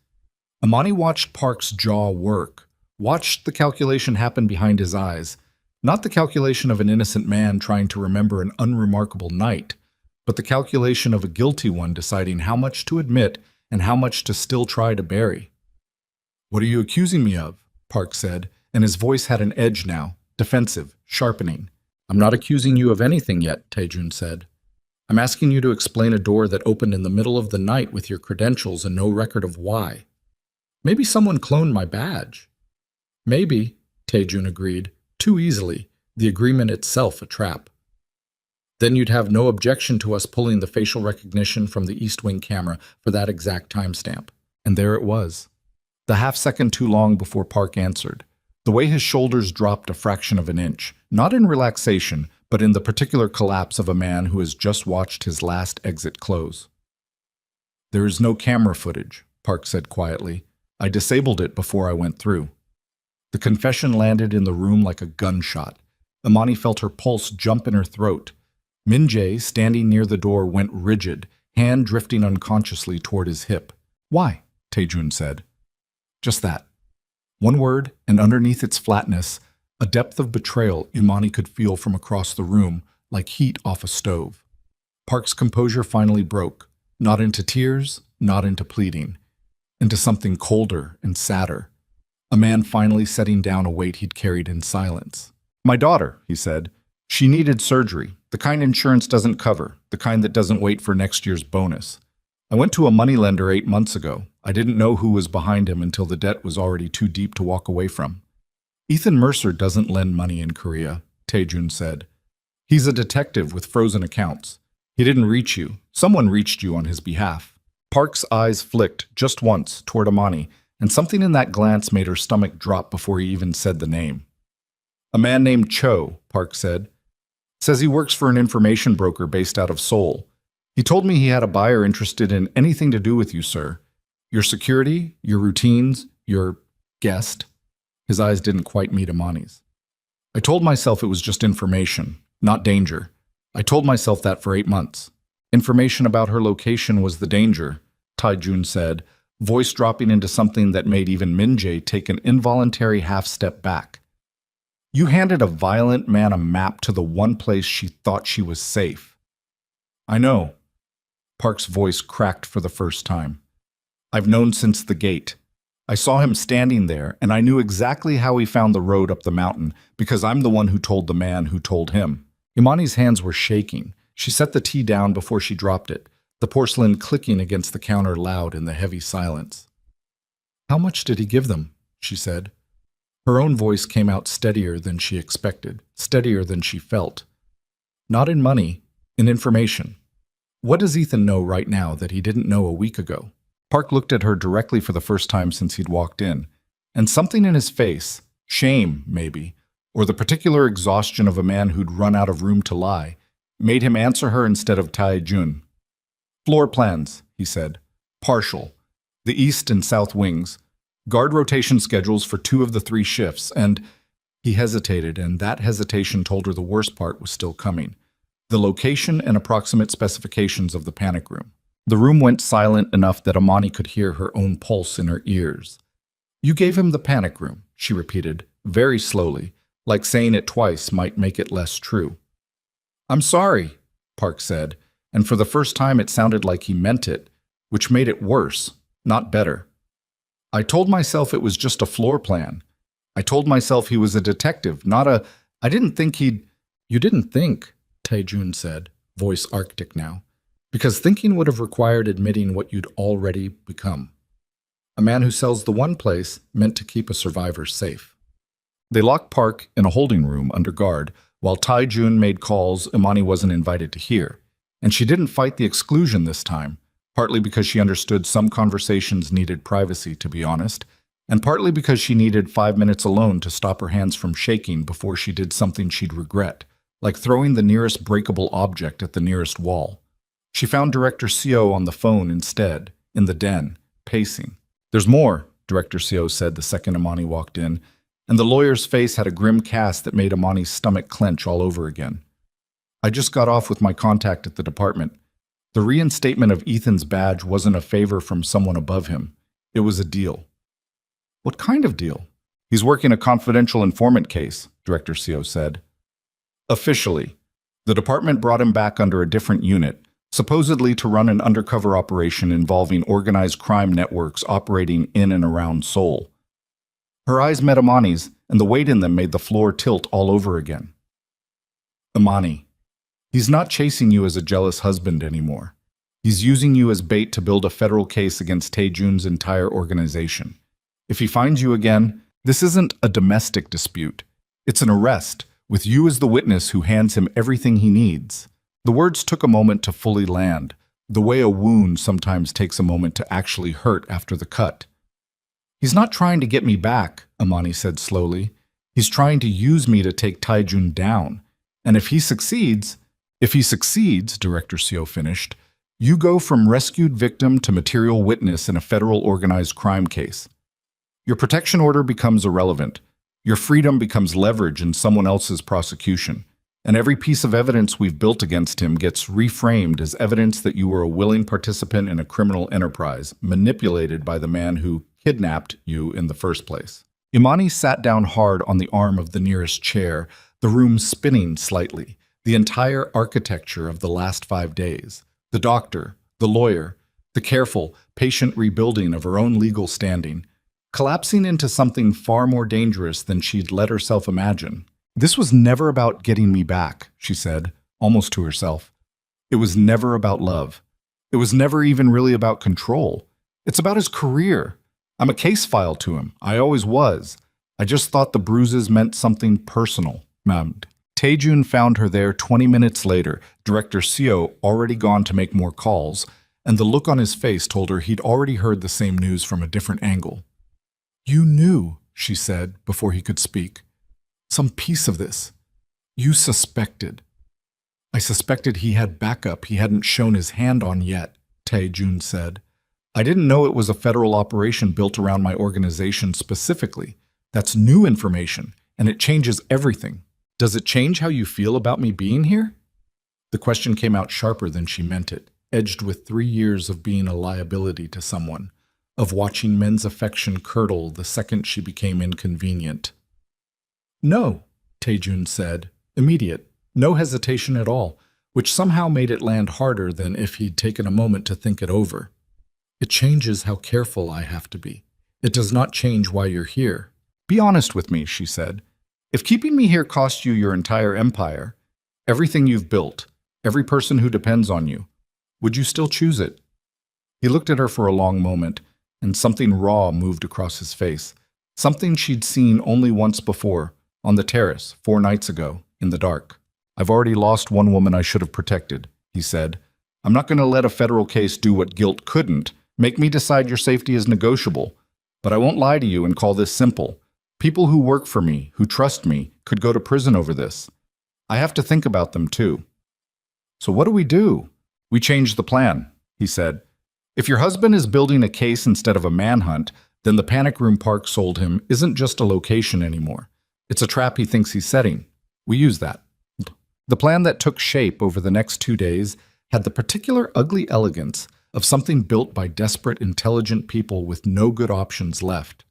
Imani watched Park's jaw work, watched the calculation happen behind his eyes, not the calculation of an innocent man trying to remember an unremarkable night, but the calculation of a guilty one deciding how much to admit and how much to still try to bury. "What are you accusing me of?" Park said, and his voice had an edge now, defensive, sharpening. "I'm not accusing you of anything yet," Tae-jun said. I'm asking you to explain a door that opened in the middle of the night with your credentials and no record of why. Maybe someone cloned my badge. Maybe, Taejun agreed, too easily, the agreement itself a trap. Then you'd have no objection to us pulling the facial recognition from the East Wing camera for that exact timestamp. And there it was. The half second too long before Park answered. The way his shoulders dropped a fraction of an inch, not in relaxation, but in the particular collapse of a man who has just watched his last exit close. There is no camera footage, Park said quietly. I disabled it before I went through. The confession landed in the room like a gunshot. Imani felt her pulse jump in her throat. Min-jae, standing near the door, went rigid, hand drifting unconsciously toward his hip. Why? Taejun said. Just that. One word, and underneath its flatness, a depth of betrayal Imani could feel from across the room, like heat off a stove. Park's composure finally broke, not into tears, not into pleading, into something colder and sadder. A man finally setting down a weight he'd carried in silence. My daughter, he said. She needed surgery, the kind insurance doesn't cover, the kind that doesn't wait for next year's bonus. I went to a moneylender 8 months ago. I didn't know who was behind him until the debt was already too deep to walk away from. Ethan Mercer doesn't lend money in Korea, Taejun said. He's a detective with frozen accounts. He didn't reach you. Someone reached you on his behalf. Park's eyes flicked just once toward Imani, and something in that glance made her stomach drop before he even said the name. A man named Cho, Park said. Says he works for an information broker based out of Seoul. He told me he had a buyer interested in anything to do with you, sir. Your security, your routines, your guest. His eyes didn't quite meet Imani's. I told myself it was just information, not danger. I told myself that for 8 months. Information about her location was the danger, Taejun said, voice dropping into something that made even Min-jae take an involuntary half-step back. You handed a violent man a map to the one place she thought she was safe. I know. Park's voice cracked for the first time. I've known since the gate. I saw him standing there, and I knew exactly how he found the road up the mountain, because I'm the one who told the man who told him. Imani's hands were shaking. She set the tea down before she dropped it, the porcelain clicking against the counter loud in the heavy silence. How much did he give them? She said. Her own voice came out steadier than she expected, steadier than she felt. Not in money, in information. What does Ethan know right now that he didn't know a week ago? Park looked at her directly for the first time since he'd walked in, and something in his face, shame maybe, or the particular exhaustion of a man who'd run out of room to lie, made him answer her instead of Taejun. Floor plans, he said. Partial. The east and south wings. Guard rotation schedules for 2 of the 3 shifts, and he hesitated, and that hesitation told her the worst part was still coming. The location and approximate specifications of the panic room. The room went silent enough that Imani could hear her own pulse in her ears. You gave him the panic room, she repeated, very slowly, like saying it twice might make it less true. I'm sorry, Park said, and for the first time it sounded like he meant it, which made it worse, not better. I told myself it was just a floor plan. I told myself he was a detective, not a... I didn't think he'd... You didn't think, Taejun said, voice arctic now, because thinking would have required admitting what you'd already become. A man who sells the one place meant to keep a survivor safe. They locked Park in a holding room under guard, while Taejun made calls Imani wasn't invited to hear. And she didn't fight the exclusion this time, partly because she understood some conversations needed privacy, to be honest, and partly because she needed 5 minutes alone to stop her hands from shaking before she did something she'd regret, like throwing the nearest breakable object at the nearest wall. She found Director Seo on the phone instead, in the den, pacing. There's more, Director Seo said the second Imani walked in, and the lawyer's face had a grim cast that made Imani's stomach clench all over again. I just got off with my contact at the department. The reinstatement of Ethan's badge wasn't a favor from someone above him. It was a deal. What kind of deal? He's working a confidential informant case, Director Seo said. Officially. The department brought him back under a different unit, supposedly to run an undercover operation involving organized crime networks operating in and around Seoul. Her eyes met Imani's, and the weight in them made the floor tilt all over again. Imani. He's not chasing you as a jealous husband anymore. He's using you as bait to build a federal case against Taejun's entire organization. If he finds you again, this isn't a domestic dispute. It's an arrest, with you as the witness who hands him everything he needs. The words took a moment to fully land, the way a wound sometimes takes a moment to actually hurt after the cut. He's not trying to get me back, Amani said slowly. He's trying to use me to take Taejun down. And if he succeeds, Director Seo finished, you go from rescued victim to material witness in a federal organized crime case. Your protection order becomes irrelevant. Your freedom becomes leverage in someone else's prosecution. And every piece of evidence we've built against him gets reframed as evidence that you were a willing participant in a criminal enterprise, manipulated by the man who kidnapped you in the first place. Imani sat down hard on the arm of the nearest chair, the room spinning slightly, the entire architecture of the last 5 days. The doctor, the lawyer, the careful, patient rebuilding of her own legal standing, collapsing into something far more dangerous than she'd let herself imagine. This was never about getting me back, she said, almost to herself. It was never about love. It was never even really about control. It's about his career. I'm a case file to him. I always was. I just thought the bruises meant something personal. Taejun found her there 20 minutes later, Director Seo already gone to make more calls, and the look on his face told her he'd already heard the same news from a different angle. You knew, she said before he could speak. Some piece of this. You suspected. I suspected he had backup he hadn't shown his hand on yet, Taejun said. I didn't know it was a federal operation built around my organization specifically. That's new information, and it changes everything. Does it change how you feel about me being here? The question came out sharper than she meant it, edged with 3 years of being a liability to someone, of watching men's affection curdle the second she became inconvenient. No, Taejun said, immediate, no hesitation at all, which somehow made it land harder than if he'd taken a moment to think it over. It changes how careful I have to be. It does not change why you're here. Be honest with me, she said. If keeping me here cost you your entire empire, everything you've built, every person who depends on you, would you still choose it? He looked at her for a long moment, and something raw moved across his face, something she'd seen only once before, on the terrace, 4 nights ago, in the dark. I've already lost one woman I should have protected, he said. I'm not going to let a federal case do what guilt couldn't, make me decide your safety is negotiable. But I won't lie to you and call this simple. People who work for me, who trust me, could go to prison over this. I have to think about them too. So what do? We changed the plan, he said. If your husband is building a case instead of a manhunt, then the Panic Room Park sold him isn't just a location anymore. It's a trap he thinks he's setting. We use that. The plan that took shape over the next 2 days had the particular ugly elegance of something built by desperate, intelligent people with no good options left.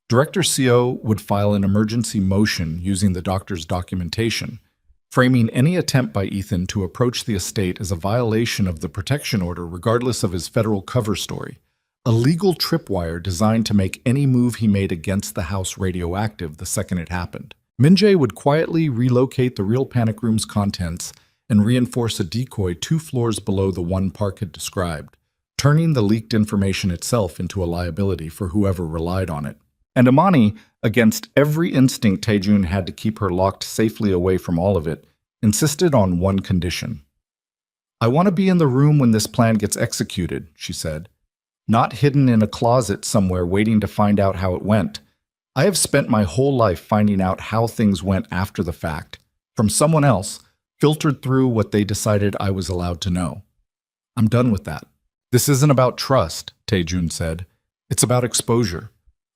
Director Seo would file an emergency motion using the doctor's documentation, framing any attempt by Ethan to approach the estate as a violation of the protection order regardless of his federal cover story, a legal tripwire designed to make any move he made against the house radioactive the second it happened. Min-jae would quietly relocate the real panic room's contents and reinforce a decoy 2 floors below the one Park had described, turning the leaked information itself into a liability for whoever relied on it. And Imani, against every instinct Taejun had to keep her locked safely away from all of it, insisted on one condition. I want to be in the room when this plan gets executed, she said, not hidden in a closet somewhere waiting to find out how it went. I have spent my whole life finding out how things went after the fact, from someone else, filtered through what they decided I was allowed to know. I'm done with that. This isn't about trust, Taejun said. It's about exposure.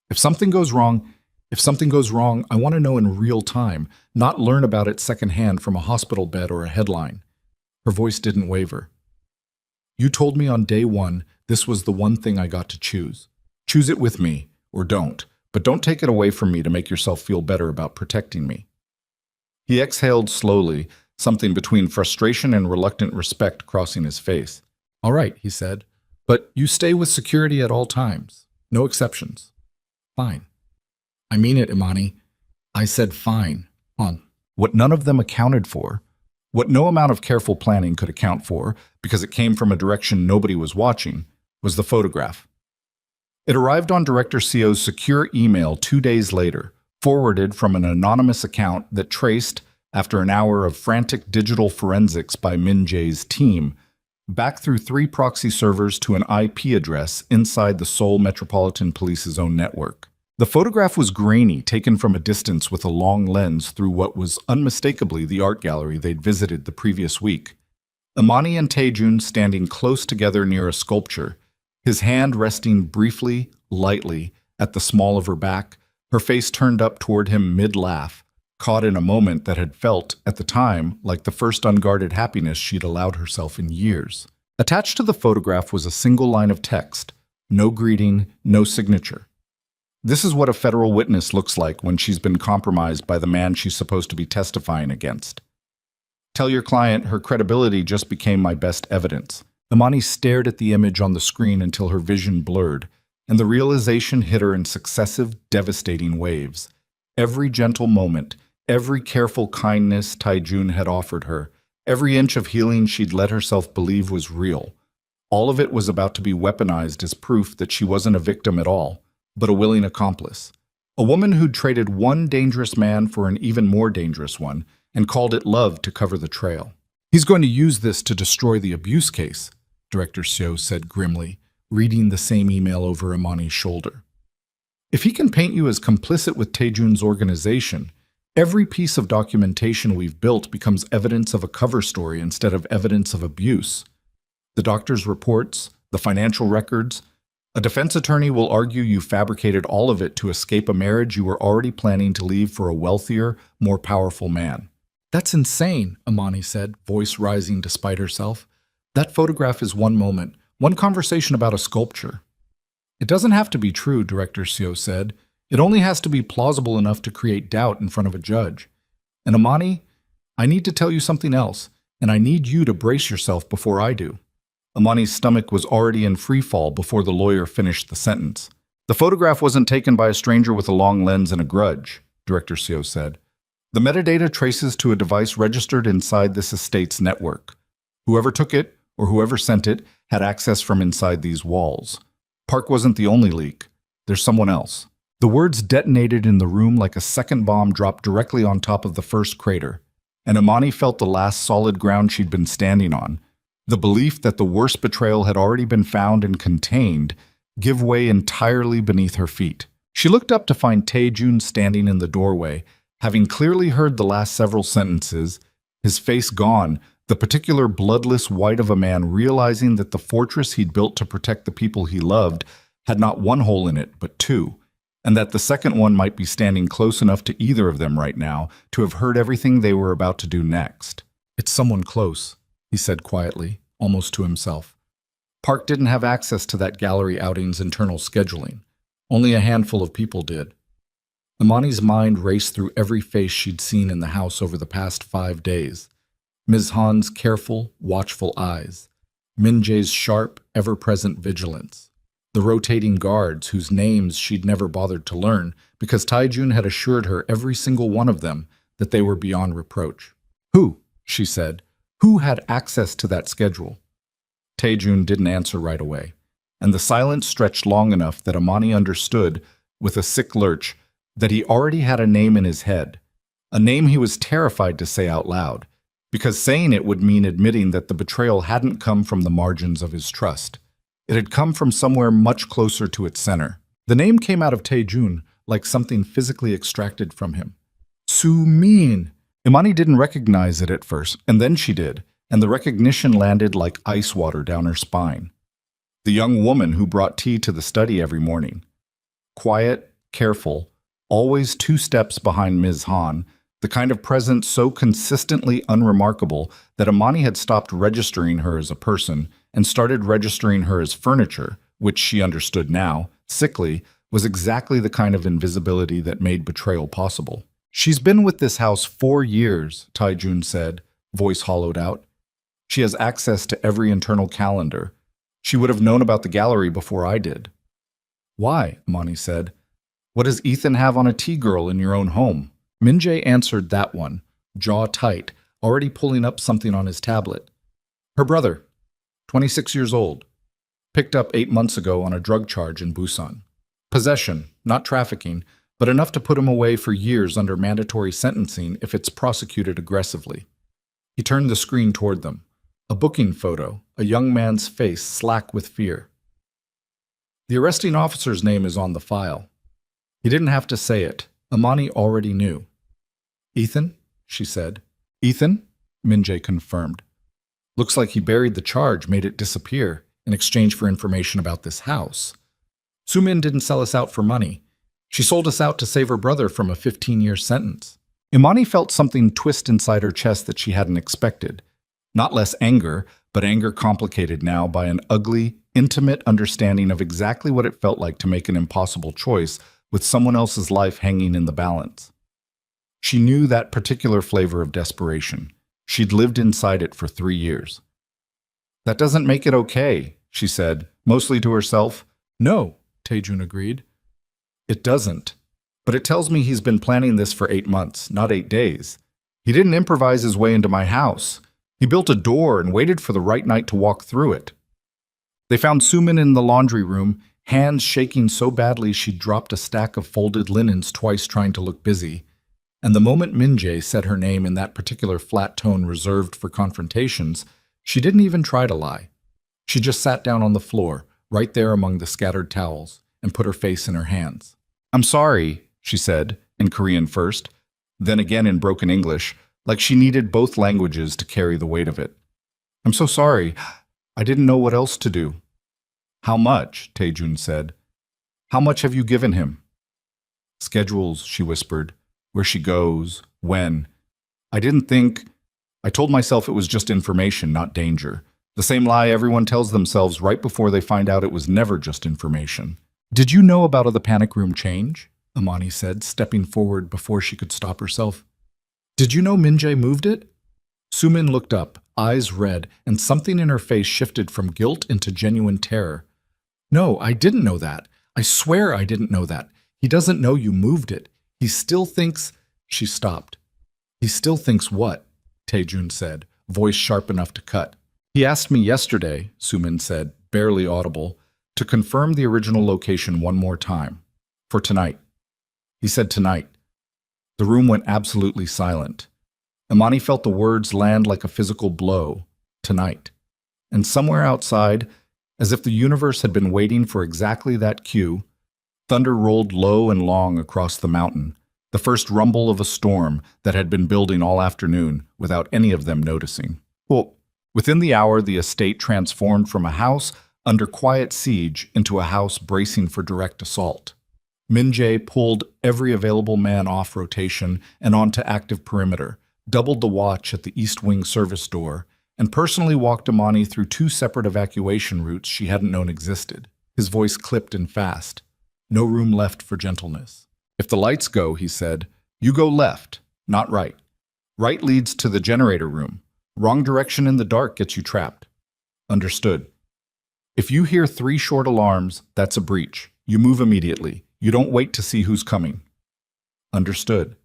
If something goes wrong, I want to know in real time, not learn about it secondhand from a hospital bed or a headline. Her voice didn't waver. You told me on day 1 this was the one thing I got to choose. Choose it with me, or don't, but don't take it away from me to make yourself feel better about protecting me. He exhaled slowly, something between frustration and reluctant respect crossing his face. All right, he said, but you stay with security at all times. No exceptions. Fine. I mean it, Imani. I said fine. On. What none of them accounted for What no amount of careful planning could account for, because it came from a direction nobody was watching, was the photograph. It arrived on Director Seo's secure email 2 days later, forwarded from an anonymous account that traced, after an hour of frantic digital forensics by Min Jae's team, back through 3 proxy servers to an IP address inside the Seoul Metropolitan Police's own network. The photograph was grainy, taken from a distance with a long lens through what was unmistakably the art gallery they'd visited the previous week. Imani and Taejun standing close together near a sculpture, his hand resting briefly, lightly, at the small of her back, her face turned up toward him mid-laugh, caught in a moment that had felt, at the time, like the first unguarded happiness she'd allowed herself in years. Attached to the photograph was a single line of text, no greeting, no signature. This is what a federal witness looks like when she's been compromised by the man she's supposed to be testifying against. Tell your client her credibility just became my best evidence. Imani stared at the image on the screen until her vision blurred, and the realization hit her in successive, devastating waves. Every gentle moment, every careful kindness Taejun had offered her, every inch of healing she'd let herself believe was real, all of it was about to be weaponized as proof that she wasn't a victim at all, but a willing accomplice. A woman who'd traded one dangerous man for an even more dangerous one and called it love to cover the trail. He's going to use this to destroy the abuse case, Director Seo said grimly, reading the same email over Imani's shoulder. If he can paint you as complicit with Taejun's organization, every piece of documentation we've built becomes evidence of a cover story instead of evidence of abuse. The doctor's reports, the financial records. A defense attorney will argue you fabricated all of it to escape a marriage you were already planning to leave for a wealthier, more powerful man. That's insane, Imani said, voice rising despite herself. That photograph is one moment, one conversation about a sculpture. It doesn't have to be true, Director Seo said. It only has to be plausible enough to create doubt in front of a judge. And Imani, I need to tell you something else, and I need you to brace yourself before I do. Imani's stomach was already in free fall before the lawyer finished the sentence. The photograph wasn't taken by a stranger with a long lens and a grudge, Director Seo said. The metadata traces to a device registered inside this estate's network. Whoever took it, or whoever sent it, had access from inside these walls. Park wasn't the only leak. There's someone else. The words detonated in the room like a second bomb dropped directly on top of the first crater, and Imani felt the last solid ground she'd been standing on, the belief that the worst betrayal had already been found and contained, give way entirely beneath her feet. She looked up to find Taejun standing in the doorway, having clearly heard the last several sentences, his face gone, the particular bloodless white of a man realizing that the fortress he'd built to protect the people he loved had not one hole in it, but 2, and that the second one might be standing close enough to either of them right now to have heard everything they were about to do next. It's someone close, he said quietly, almost to himself. Park didn't have access to that gallery outing's internal scheduling. Only a handful of people did. Imani's mind raced through every face she'd seen in the house over the past 5 days. Ms. Han's careful, watchful eyes. Min Jae's sharp, ever-present vigilance. The rotating guards whose names she'd never bothered to learn because Taejun had assured her every single one of them that they were beyond reproach. Who, she said, who had access to that schedule? Taejun didn't answer right away, and the silence stretched long enough that Imani understood, with a sick lurch, that he already had a name in his head, a name he was terrified to say out loud, because saying it would mean admitting that the betrayal hadn't come from the margins of his trust. It had come from somewhere much closer to its center. The name came out of Taejun like something physically extracted from him. Su-min. Imani didn't recognize it at first, and then she did, and the recognition landed like ice water down her spine. The young woman who brought tea to the study every morning. Quiet, careful, always 2 steps behind Ms. Han, the kind of presence so consistently unremarkable that Imani had stopped registering her as a person and started registering her as furniture, which she understood now, sickly, was exactly the kind of invisibility that made betrayal possible. She's been with this house 4 years, Taejun said, voice hollowed out. She has access to every internal calendar. She would have known about the gallery before I did. Why? Imani said. What does Ethan have on a tea girl in your own home? Min Jae answered that one, jaw tight, already pulling up something on his tablet. Her brother, 26 years old, picked up 8 months ago on a drug charge in Busan. Possession, not trafficking, but enough to put him away for years under mandatory sentencing if it's prosecuted aggressively. He turned the screen toward them. A booking photo, a young man's face slack with fear. The arresting officer's name is on the file. He didn't have to say it. Amani already knew. Ethan, she said. Ethan? Min-jae confirmed. Looks like he buried the charge, made it disappear, in exchange for information about this house. Sumin didn't sell us out for money. She sold us out to save her brother from a 15-year sentence. Imani felt something twist inside her chest that she hadn't expected. Not less anger, but anger complicated now by an ugly, intimate understanding of exactly what it felt like to make an impossible choice with someone else's life hanging in the balance. She knew that particular flavor of desperation. She'd lived inside it for 3 years. That doesn't make it okay, she said, mostly to herself. No, Taejun agreed. It doesn't. But it tells me he's been planning this for 8 months, not 8 days. He didn't improvise his way into my house. He built a door and waited for the right night to walk through it. They found Sumin in the laundry room, hands shaking so badly she'd dropped a stack of folded linens twice trying to look busy. And the moment Min-jae said her name in that particular flat tone reserved for confrontations, she didn't even try to lie. She just sat down on the floor, right there among the scattered towels, and put her face in her hands. I'm sorry, she said, in Korean first, then again in broken English, like she needed both languages to carry the weight of it. I'm so sorry. I didn't know what else to do. How much? Taejun said. How much have you given him? Schedules, she whispered. Where she goes, when. I told myself it was just information, not danger. The same lie everyone tells themselves right before they find out it was never just information. Did you know about the panic room change? Amani said, stepping forward before she could stop herself. Did you know Min-jae moved it? Sumin looked up, eyes red, and something in her face shifted from guilt into genuine terror. No, I didn't know that. I swear I didn't know that. He doesn't know you moved it. He still thinks... She stopped. He still thinks what? Taejun said, voice sharp enough to cut. He asked me yesterday, Sumin said, barely audible, to confirm the original location one more time. For tonight. He said tonight. The room went absolutely silent. Imani felt the words land like a physical blow. Tonight. And somewhere outside, as if the universe had been waiting for exactly that cue, thunder rolled low and long across the mountain, the first rumble of a storm that had been building all afternoon without any of them noticing. Well, within the hour, the estate transformed from a house under quiet siege into a house bracing for direct assault. Min-jae pulled every available man off rotation and onto active perimeter, doubled the watch at the East Wing service door, and personally walked Imani through 2 separate evacuation routes she hadn't known existed. His voice clipped and fast. No room left for gentleness. If the lights go, he said, you go left, not right. Right leads to the generator room. Wrong direction in the dark gets you trapped. Understood. If you hear 3 short alarms, that's a breach. You move immediately. You don't wait to see who's coming. Understood.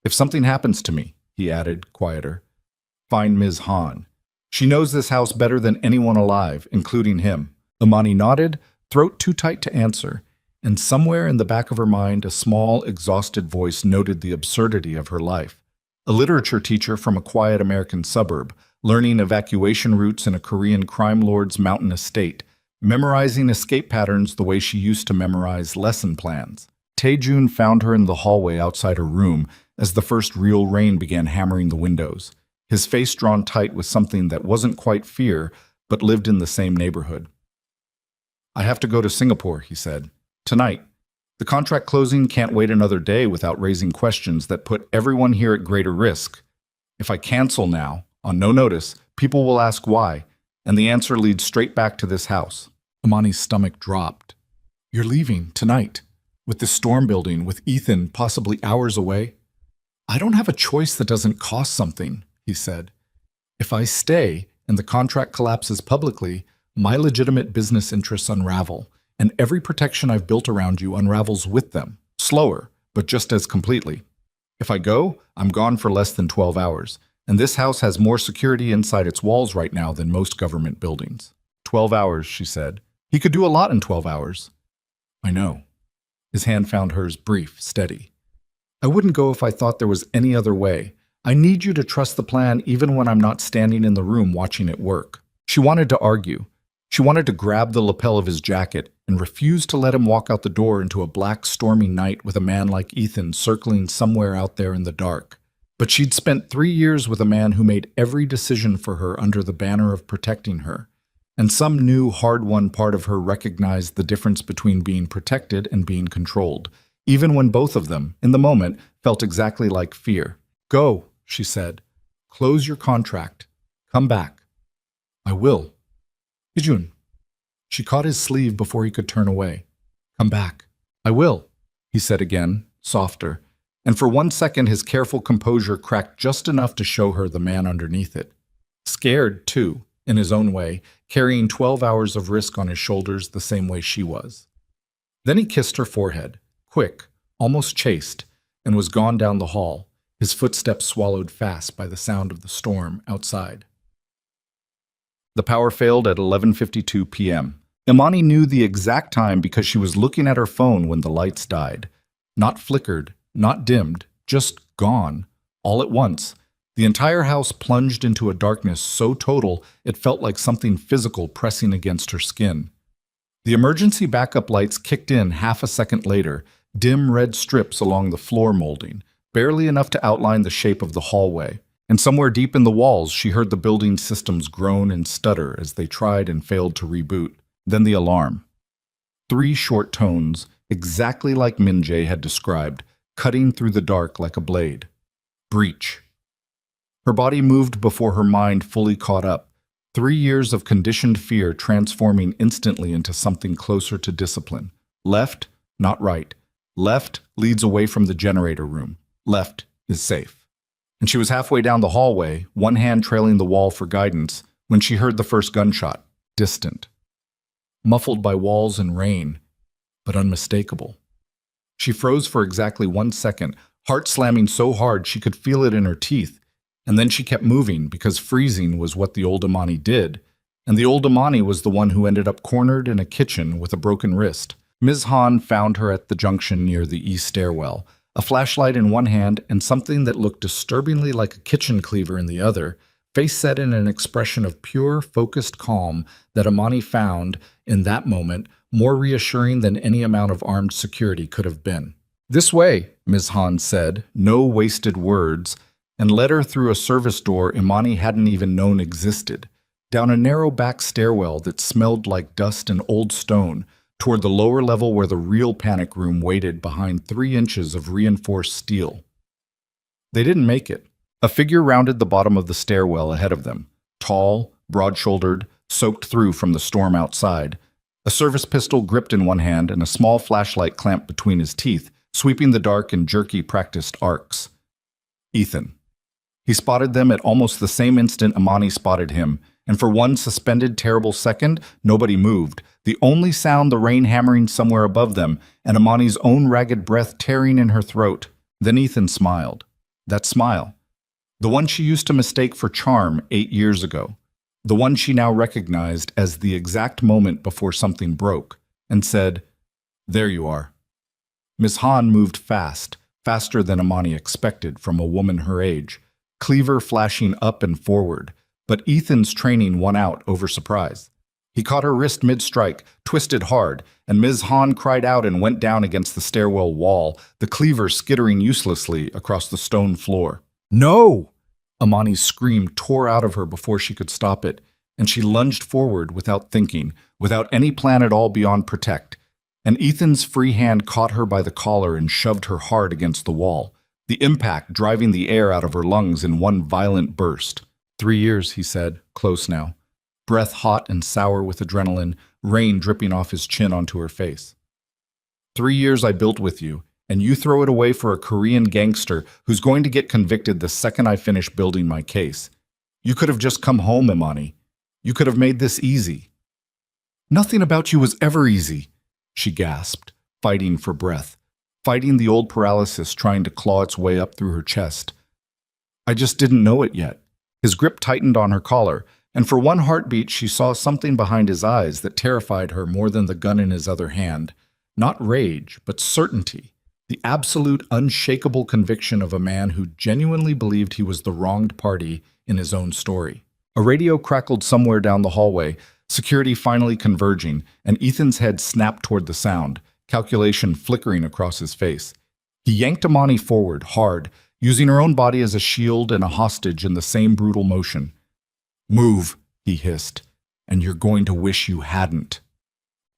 If something happens to me, he added, quieter, find Ms. Han. She knows this house better than anyone alive, including him. Imani nodded, throat too tight to answer, and somewhere in the back of her mind a small, exhausted voice noted the absurdity of her life. A literature teacher from a quiet American suburb, learning evacuation routes in a Korean crime lord's mountain estate, memorizing escape patterns the way she used to memorize lesson plans. Taejun found her in the hallway outside her room as the first real rain began hammering the windows, his face drawn tight with something that wasn't quite fear, but lived in the same neighborhood. I have to go to Singapore, he said. Tonight. The contract closing can't wait another day without raising questions that put everyone here at greater risk. If I cancel now, on no notice, people will ask why, and the answer leads straight back to this house. Imani's stomach dropped. You're leaving, tonight, with the storm building, with Ethan possibly hours away? I don't have a choice that doesn't cost something, he said. If I stay and the contract collapses publicly, my legitimate business interests unravel, and every protection I've built around you unravels with them, slower, but just as completely. If I go, I'm gone for less than 12 hours, And this house has more security inside its walls right now than most government buildings. 12 hours, she said. He could do a lot in 12 hours. I know. His hand found hers, brief, steady. I wouldn't go if I thought there was any other way. I need you to trust the plan even when I'm not standing in the room watching it work. She wanted to argue. She wanted to grab the lapel of his jacket and refuse to let him walk out the door into a black, stormy night with a man like Ethan circling somewhere out there in the dark. But she'd spent 3 years with a man who made every decision for her under the banner of protecting her. And some new, hard-won part of her recognized the difference between being protected and being controlled, even when both of them, in the moment, felt exactly like fear. Go, she said. Close your contract. Come back. I will. Hijun. She caught his sleeve before he could turn away. Come back. I will, he said again, softer. And for 1 second his careful composure cracked just enough to show her the man underneath it. Scared, too, in his own way, carrying 12 hours of risk on his shoulders the same way she was. Then he kissed her forehead, quick, almost chaste, and was gone down the hall, his footsteps swallowed fast by the sound of the storm outside. The power failed at 11:52 p.m. Imani knew the exact time because she was looking at her phone when the lights died. Not flickered, not dimmed, just gone, all at once. The entire house plunged into a darkness so total it felt like something physical pressing against her skin. The emergency backup lights kicked in half a second later, dim red strips along the floor molding, barely enough to outline the shape of the hallway. And somewhere deep in the walls, she heard the building systems groan and stutter as they tried and failed to reboot. Then the alarm. 3 short tones, exactly like Minjae had described, cutting through the dark like a blade. Breach. Her body moved before her mind fully caught up. 3 years of conditioned fear transforming instantly into something closer to discipline. Left, not right. Left leads away from the generator room. Left is safe. And she was halfway down the hallway, one hand trailing the wall for guidance, when she heard the first gunshot, distant. Muffled by walls and rain, but unmistakable. She froze for exactly 1 second, heart slamming so hard she could feel it in her teeth, and then she kept moving because freezing was what the old Imani did, and the old Imani was the one who ended up cornered in a kitchen with a broken wrist. Ms. Han found her at the junction near the east stairwell, a flashlight in one hand and something that looked disturbingly like a kitchen cleaver in the other, face set in an expression of pure, focused calm that Imani found, in that moment, more reassuring than any amount of armed security could have been. This way, Ms. Han said, no wasted words, and led her through a service door Imani hadn't even known existed, down a narrow back stairwell that smelled like dust and old stone, toward the lower level where the real panic room waited behind 3 inches of reinforced steel. They didn't make it. A figure rounded the bottom of the stairwell ahead of them, tall, broad-shouldered, soaked through from the storm outside, a service pistol gripped in one hand and a small flashlight clamped between his teeth, sweeping the dark in jerky, practiced arcs. Ethan. He spotted them at almost the same instant Imani spotted him, and for one suspended, terrible second, nobody moved, the only sound the rain hammering somewhere above them, and Imani's own ragged breath tearing in her throat. Then Ethan smiled. That smile. The one she used to mistake for charm 8 years ago. The one she now recognized as the exact moment before something broke, and said, "There you are." Miss Han moved fast, faster than Imani expected from a woman her age, cleaver flashing up and forward, but Ethan's training won out over surprise. He caught her wrist mid-strike, twisted hard, and Ms. Han cried out and went down against the stairwell wall, the cleaver skittering uselessly across the stone floor. "No!" Imani's scream tore out of her before she could stop it, and she lunged forward without thinking, without any plan at all beyond protect. And Ethan's free hand caught her by the collar and shoved her hard against the wall, the impact driving the air out of her lungs in one violent burst. 3 years, he said, close now. Breath hot and sour with adrenaline, rain dripping off his chin onto her face. 3 years I built with you, and you throw it away for a Korean gangster who's going to get convicted the second I finish building my case. You could have just come home, Imani. You could have made this easy. Nothing about you was ever easy, she gasped, fighting for breath, fighting the old paralysis trying to claw its way up through her chest. I just didn't know it yet. His grip tightened on her collar, and for one heartbeat she saw something behind his eyes that terrified her more than the gun in his other hand. Not rage, but certainty. The absolute, unshakable conviction of a man who genuinely believed he was the wronged party in his own story. A radio crackled somewhere down the hallway, security finally converging, and Ethan's head snapped toward the sound, calculation flickering across his face. He yanked Amani forward, hard, using her own body as a shield and a hostage in the same brutal motion. "Move," he hissed, "and you're going to wish you hadn't."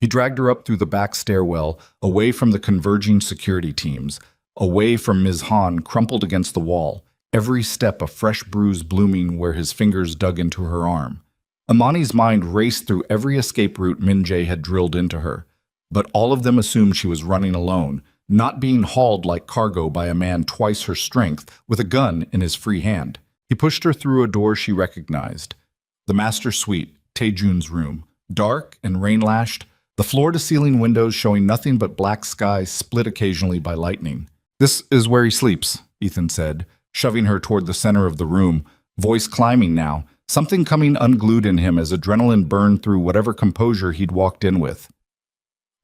He dragged her up through the back stairwell, away from the converging security teams, away from Ms. Han crumpled against the wall, every step a fresh bruise blooming where his fingers dug into her arm. Amani's mind raced through every escape route Min-jae had drilled into her, but all of them assumed she was running alone, not being hauled like cargo by a man twice her strength with a gun in his free hand. He pushed her through a door she recognized. The master suite, Taejun's room, dark and rain-lashed, the floor-to-ceiling windows showing nothing but black sky split occasionally by lightning. "This is where he sleeps," Ethan said, shoving her toward the center of the room, voice climbing now, something coming unglued in him as adrenaline burned through whatever composure he'd walked in with.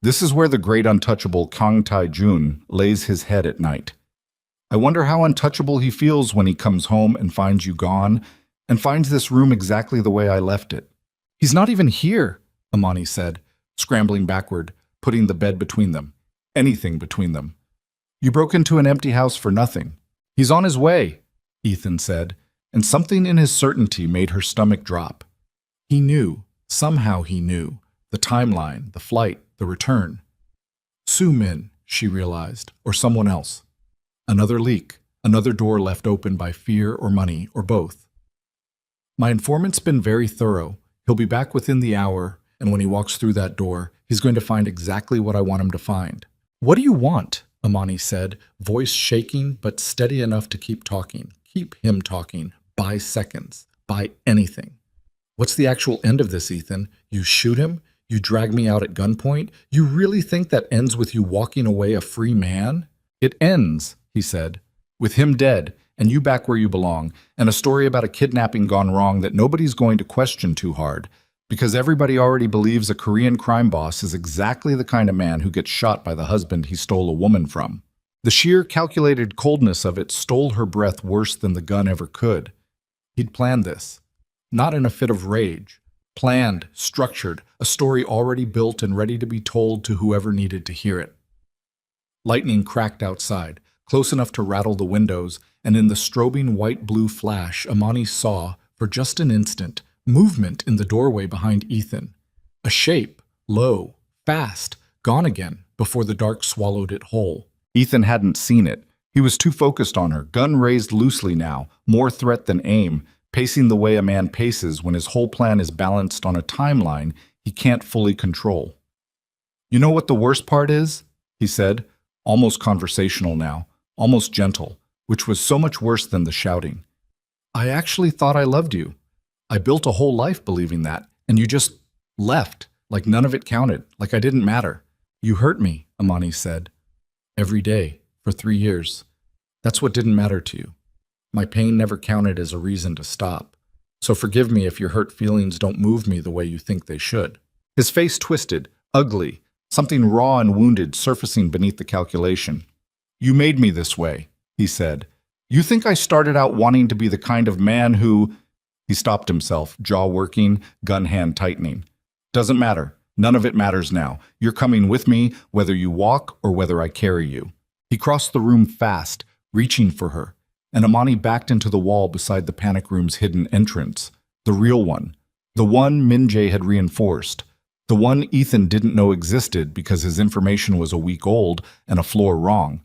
"This is where the great untouchable Kang Tae-jun lays his head at night. I wonder how untouchable he feels when he comes home and finds you gone, and finds this room exactly the way I left it." "He's not even here," Amani said, scrambling backward, putting the bed between them. Anything between them. "You broke into an empty house for nothing." "He's on his way," Ethan said, and something in his certainty made her stomach drop. He knew, somehow he knew, the timeline, the flight, the return. Soo-min, she realized, or someone else. Another leak, another door left open by fear or money, or both. "My informant's been very thorough. He'll be back within the hour, and when he walks through that door, he's going to find exactly what I want him to find." "What do you want?" Amani said, voice shaking but steady enough to keep talking. Keep him talking. Buy seconds. Buy anything. "What's the actual end of this, Ethan? You shoot him? You drag me out at gunpoint? You really think that ends with you walking away a free man?" "It ends," he said, "with him dead, and you back where you belong, and a story about a kidnapping gone wrong that nobody's going to question too hard, because everybody already believes a Korean crime boss is exactly the kind of man who gets shot by the husband he stole a woman from." The sheer calculated coldness of it stole her breath worse than the gun ever could. He'd planned this, not in a fit of rage. Planned, structured, a story already built and ready to be told to whoever needed to hear it. Lightning cracked outside, close enough to rattle the windows, and in the strobing white-blue flash, Amani saw, for just an instant, movement in the doorway behind Ethan. A shape, low, fast, gone again, before the dark swallowed it whole. Ethan hadn't seen it. He was too focused on her, gun raised loosely now, more threat than aim, pacing the way a man paces when his whole plan is balanced on a timeline he can't fully control. "You know what the worst part is?" he said, almost conversational now, almost gentle, which was so much worse than the shouting. "I actually thought I loved you. I built a whole life believing that, and you just left, like none of it counted, like I didn't matter." "You hurt me," Amani said. "Every day, for 3 years. That's what didn't matter to you. My pain never counted as a reason to stop. So forgive me if your hurt feelings don't move me the way you think they should." His face twisted, ugly, something raw and wounded surfacing beneath the calculation. "You made me this way," he said. "You think I started out wanting to be the kind of man who—" He stopped himself, jaw working, gun hand tightening. "Doesn't matter. None of it matters now. You're coming with me, whether you walk or whether I carry you." He crossed the room fast, reaching for her, and Amani backed into the wall beside the panic room's hidden entrance. The real one. The one Min-jae had reinforced. The one Ethan didn't know existed because his information was a week old and a floor wrong.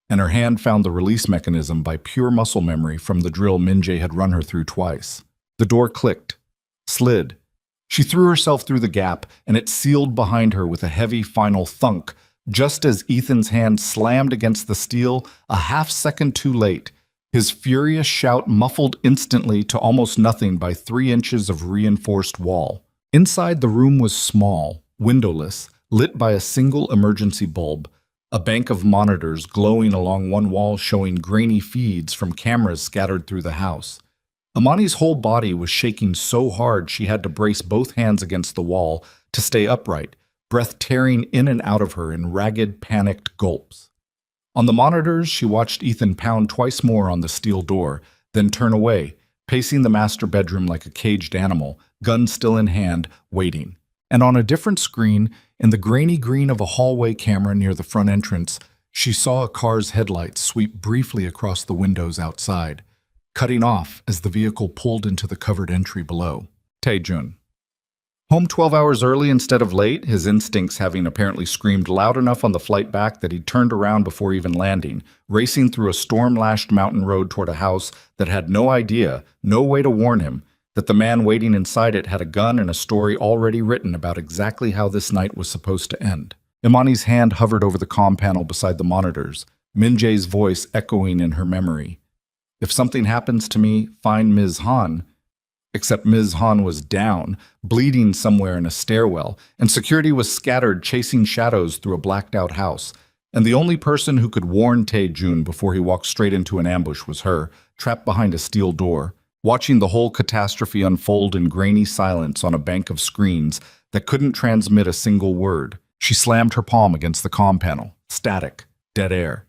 And her hand found the release mechanism by pure muscle memory from the drill Min-jae had run her through twice. The door clicked, slid. She threw herself through the gap, and it sealed behind her with a heavy final thunk, just as Ethan's hand slammed against the steel a half-second too late, his furious shout muffled instantly to almost nothing by 3 inches of reinforced wall. Inside, the room was small, windowless, lit by a single emergency bulb, a bank of monitors glowing along one wall showing grainy feeds from cameras scattered through the house. Amani's whole body was shaking so hard she had to brace both hands against the wall to stay upright, breath tearing in and out of her in ragged, panicked gulps. On the monitors, she watched Ethan pound twice more on the steel door, then turn away, pacing the master bedroom like a caged animal, gun still in hand, waiting. And on a different screen, in the grainy green of a hallway camera near the front entrance, she saw a car's headlights sweep briefly across the windows outside, cutting off as the vehicle pulled into the covered entry below. Taejun. Home 12 hours early instead of late, his instincts having apparently screamed loud enough on the flight back that he turned around before even landing, racing through a storm-lashed mountain road toward a house that had no idea, no way to warn him, that the man waiting inside it had a gun and a story already written about exactly how this night was supposed to end. Imani's hand hovered over the comm panel beside the monitors, Min-jae's voice echoing in her memory. If something happens to me, find Ms. Han. Except Ms. Han was down, bleeding somewhere in a stairwell, and security was scattered chasing shadows through a blacked-out house. And the only person who could warn Taejun before he walked straight into an ambush was her, trapped behind a steel door, watching the whole catastrophe unfold in grainy silence on a bank of screens that couldn't transmit a single word. She slammed her palm against the comm panel. Static. Dead air.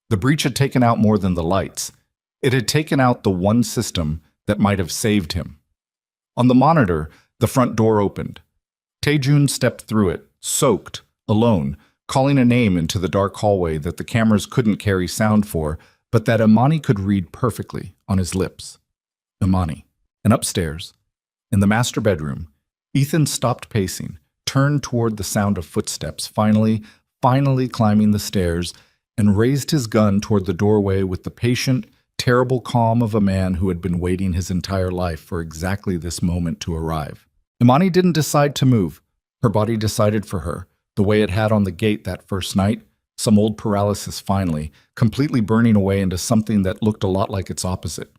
The breach had taken out more than the lights. It had taken out the one system that might have saved him. On the monitor, the front door opened. Taejun stepped through it, soaked, alone, calling a name into the dark hallway that the cameras couldn't carry sound for, but that Imani could read perfectly on his lips. Imani. And upstairs, in the master bedroom, Ethan stopped pacing, turned toward the sound of footsteps, finally climbing the stairs, and raised his gun toward the doorway with the patient, terrible calm of a man who had been waiting his entire life for exactly this moment to arrive. Imani didn't decide to move. Her body decided for her, the way it had on the gate that first night, some old paralysis finally, completely burning away into something that looked a lot like its opposite.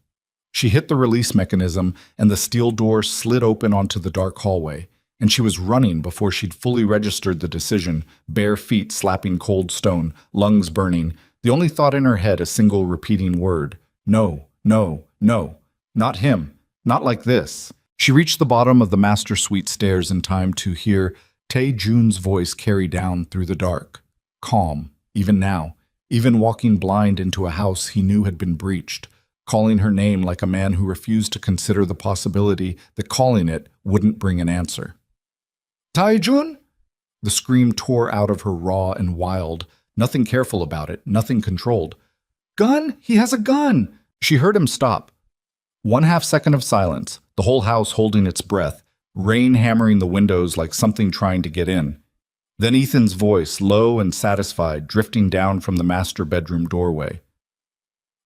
She hit the release mechanism, and the steel door slid open onto the dark hallway, and she was running before she'd fully registered the decision, bare feet slapping cold stone, lungs burning, the only thought in her head a single repeating word. No, no, no. Not him. Not like this. She reached the bottom of the master suite stairs in time to hear Taejun's voice carry down through the dark. Calm, even now, even walking blind into a house he knew had been breached, calling her name like a man who refused to consider the possibility that calling it wouldn't bring an answer. Taejun? The scream tore out of her raw and wild, nothing careful about it, nothing controlled. Gun? He has a gun! She heard him stop. 1/2 second of silence, the whole house holding its breath, rain hammering the windows like something trying to get in. Then Ethan's voice, low and satisfied, drifting down from the master bedroom doorway.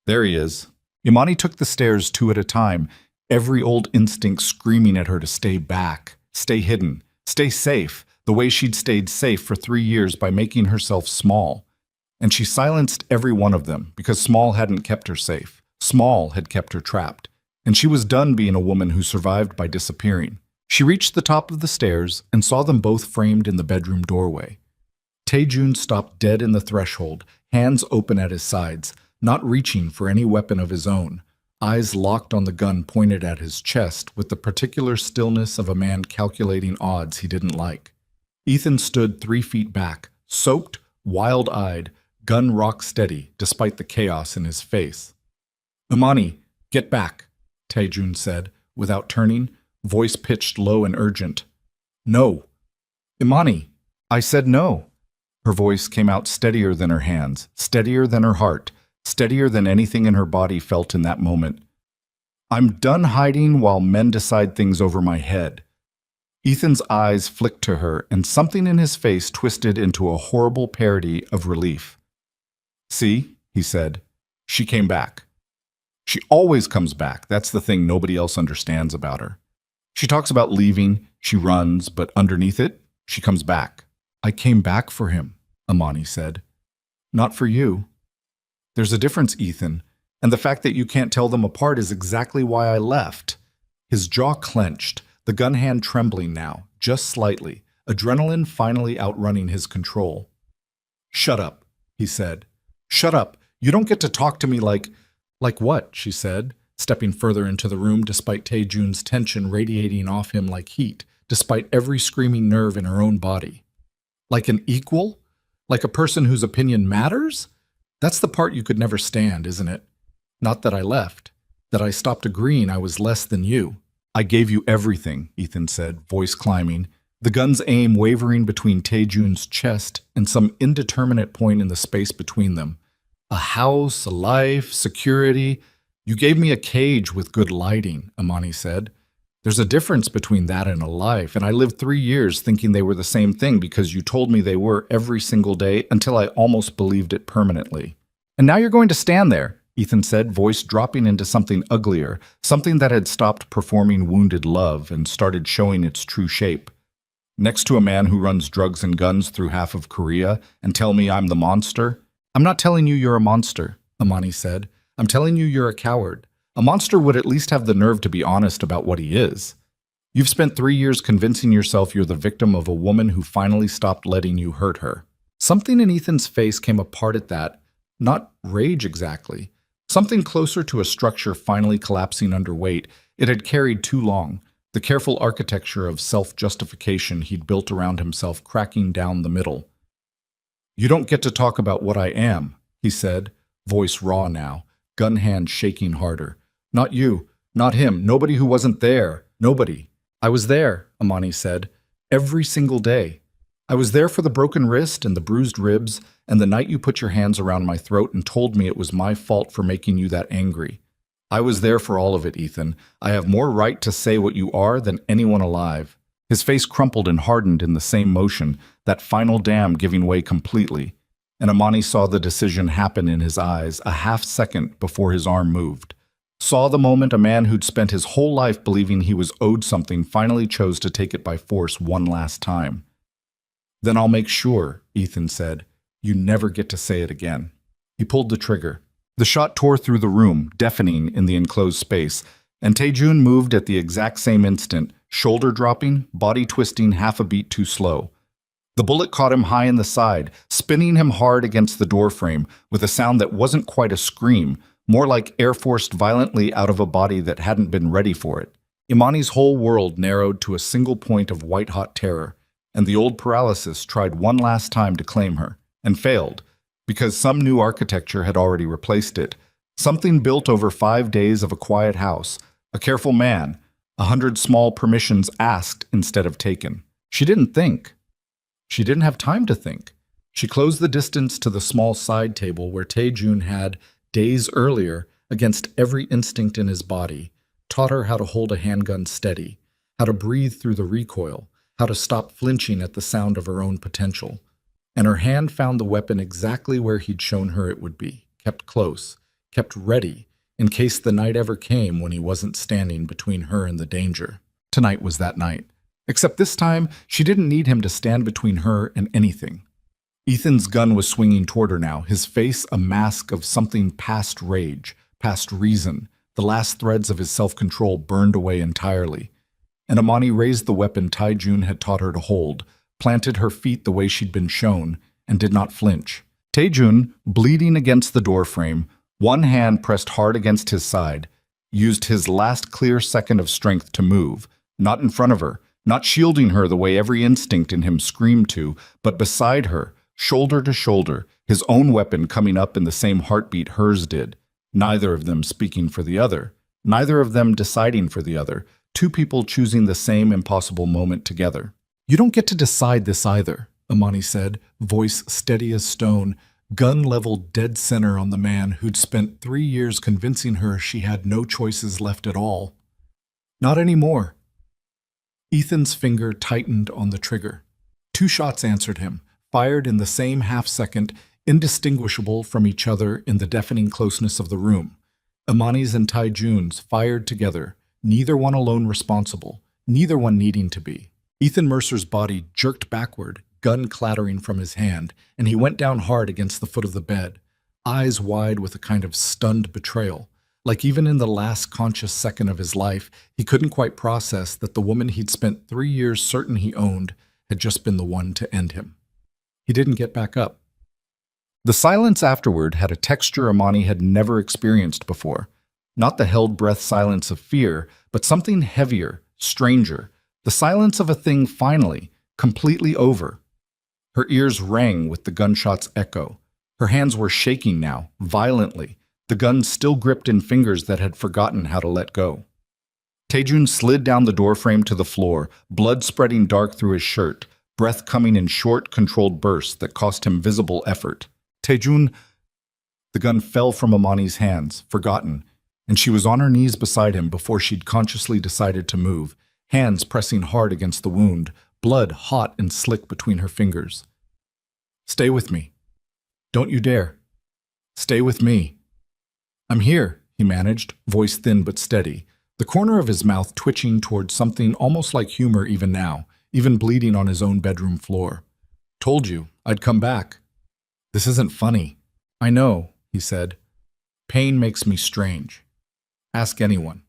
There he is. Imani took the stairs 2 at a time, every old instinct screaming at her to stay back, stay hidden, stay safe, the way she'd stayed safe for 3 years by making herself small. And she silenced every one of them because small hadn't kept her safe. Small had kept her trapped. And she was done being a woman who survived by disappearing. She reached the top of the stairs and saw them both framed in the bedroom doorway. Taejun stopped dead in the threshold, hands open at his sides, not reaching for any weapon of his own, eyes locked on the gun pointed at his chest with the particular stillness of a man calculating odds he didn't like. Ethan stood 3 feet back, soaked, wild-eyed, gun rock steady despite the chaos in his face. Imani, get back, Taejun said, without turning, voice pitched low and urgent. No. Imani, I said no. Her voice came out steadier than her hands, steadier than her heart, steadier than anything in her body felt in that moment. I'm done hiding while men decide things over my head. Ethan's eyes flicked to her, and something in his face twisted into a horrible parody of relief. See, he said, she came back. She always comes back. That's the thing nobody else understands about her. She talks about leaving, she runs, but underneath it, she comes back. I came back for him, Imani said. Not for you. There's a difference, Ethan, and the fact that you can't tell them apart is exactly why I left. His jaw clenched, the gun hand trembling now, just slightly, adrenaline finally outrunning his control. Shut up. he said. Shut up. You don't get to talk to me like... Like what? She said, stepping further into the room despite Taejun's tension radiating off him like heat, despite every screaming nerve in her own body. Like an equal? Like a person whose opinion matters? That's the part you could never stand, isn't it? Not that I left. That I stopped agreeing I was less than you. I gave you everything, Ethan said, voice climbing, the gun's aim wavering between Taejun's chest and some indeterminate point in the space between them. A house, a life, security. You gave me a cage with good lighting, Amani said. There's a difference between that and a life, and I lived 3 years thinking they were the same thing because you told me they were every single day until I almost believed it permanently. And now you're going to stand there, Ethan said, voice dropping into something uglier, something that had stopped performing wounded love and started showing its true shape. Next to a man who runs drugs and guns through half of Korea and tell me I'm the monster? I'm not telling you you're a monster, Amani said. I'm telling you you're a coward. A monster would at least have the nerve to be honest about what he is. You've spent 3 years convincing yourself you're the victim of a woman who finally stopped letting you hurt her. Something in Ethan's face came apart at that. Not rage exactly. Something closer to a structure finally collapsing under weight. It had carried too long. The careful architecture of self-justification he'd built around himself cracking down the middle. You don't get to talk about what I am, he said, voice raw now, gun hand shaking harder. Not you, not him, nobody who wasn't there, nobody. I was there, Amani said, every single day. I was there for the broken wrist and the bruised ribs, and the night you put your hands around my throat and told me it was my fault for making you that angry. I was there for all of it, Ethan. I have more right to say what you are than anyone alive. His face crumpled and hardened in the same motion, that final dam giving way completely, and Amani saw the decision happen in his eyes a half second before his arm moved. Saw the moment a man who'd spent his whole life believing he was owed something finally chose to take it by force one last time. Then I'll make sure, Ethan said, you never get to say it again. He pulled the trigger. The shot tore through the room, deafening in the enclosed space, and Taejun moved at the exact same instant, shoulder dropping, body twisting half a beat too slow. The bullet caught him high in the side, spinning him hard against the doorframe, with a sound that wasn't quite a scream, more like air forced violently out of a body that hadn't been ready for it. Imani's whole world narrowed to a single point of white-hot terror, and the old paralysis tried one last time to claim her, and failed, because some new architecture had already replaced it. Something built over 5 days of a quiet house, a careful man, 100 small permissions asked instead of taken. She didn't think. She didn't have time to think. She closed the distance to the small side table where Taejun had, days earlier, against every instinct in his body, taught her how to hold a handgun steady, how to breathe through the recoil, how to stop flinching at the sound of her own potential. And her hand found the weapon exactly where he'd shown her it would be, kept close, kept ready, in case the night ever came when he wasn't standing between her and the danger. Tonight was that night. Except this time, she didn't need him to stand between her and anything. Ethan's gun was swinging toward her now, his face a mask of something past rage, past reason. The last threads of his self-control burned away entirely. And Amani raised the weapon Taejun had taught her to hold, planted her feet the way she'd been shown, and did not flinch. Taejun, bleeding against the doorframe, one hand pressed hard against his side, used his last clear second of strength to move, not in front of her, not shielding her the way every instinct in him screamed to, but beside her, shoulder to shoulder, his own weapon coming up in the same heartbeat hers did, neither of them speaking for the other, neither of them deciding for the other, two people choosing the same impossible moment together. You don't get to decide this either, Amani said, voice steady as stone, gun leveled dead center on the man who'd spent 3 years convincing her she had no choices left at all. Not anymore. Ethan's finger tightened on the trigger. 2 shots answered him, fired in the same half-second, indistinguishable from each other in the deafening closeness of the room. Amani's and Taejun's fired together, neither one alone responsible, neither one needing to be. Ethan Mercer's body jerked backward, gun clattering from his hand, and he went down hard against the foot of the bed, eyes wide with a kind of stunned betrayal. Like even in the last conscious second of his life, he couldn't quite process that the woman he'd spent 3 years certain he owned had just been the one to end him. He didn't get back up. The silence afterward had a texture Amani had never experienced before. Not the held-breath silence of fear, but something heavier, stranger. The silence of a thing finally, completely over. Her ears rang with the gunshot's echo. Her hands were shaking now, violently, the gun still gripped in fingers that had forgotten how to let go. Taejun slid down the doorframe to the floor, blood spreading dark through his shirt, breath coming in short, controlled bursts that cost him visible effort. Taejun... The gun fell from Amani's hands, forgotten, and she was on her knees beside him before she'd consciously decided to move, hands pressing hard against the wound, blood hot and slick between her fingers. "Stay with me. Don't you dare. Stay with me." "I'm here," he managed, voice thin but steady, the corner of his mouth twitching towards something almost like humor even now, even bleeding on his own bedroom floor. "Told you, I'd come back." "This isn't funny." "I know," he said. "Pain makes me strange. Ask anyone."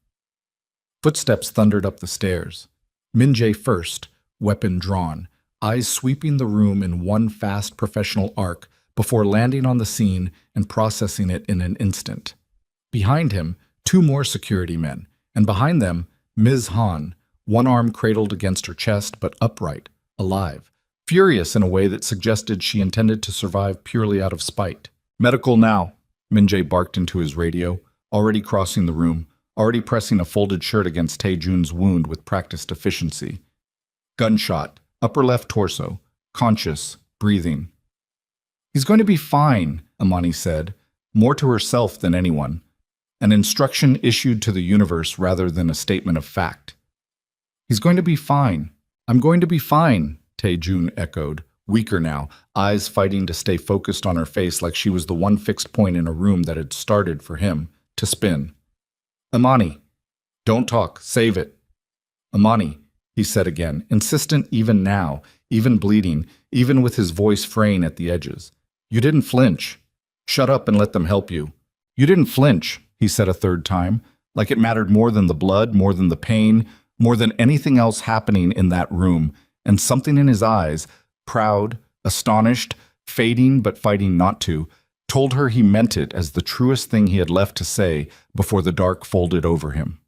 Footsteps thundered up the stairs. Min-jae first, weapon drawn, eyes sweeping the room in one fast professional arc before landing on the scene and processing it in an instant. Behind him, two more security men, and behind them, Ms. Han, one arm cradled against her chest but upright, alive, furious in a way that suggested she intended to survive purely out of spite. "Medical now," Min-jae barked into his radio, already crossing the room, already pressing a folded shirt against Taejun's wound with practiced efficiency. Gunshot, upper left torso, conscious, breathing. "He's going to be fine," Amani said, more to herself than anyone. An instruction issued to the universe rather than a statement of fact. "He's going to be fine. I'm going to be fine," Taejun echoed, weaker now, eyes fighting to stay focused on her face like she was the one fixed point in a room that had started for him to spin. "Amani, don't talk, save it." "Amani," he said again, insistent even now, even bleeding, even with his voice fraying at the edges. "You didn't flinch. Shut up and let them help you." "You didn't flinch," he said a third time, like it mattered more than the blood, more than the pain, more than anything else happening in that room, and something in his eyes, proud, astonished, fading but fighting not to, told her he meant it as the truest thing he had left to say before the dark folded over him.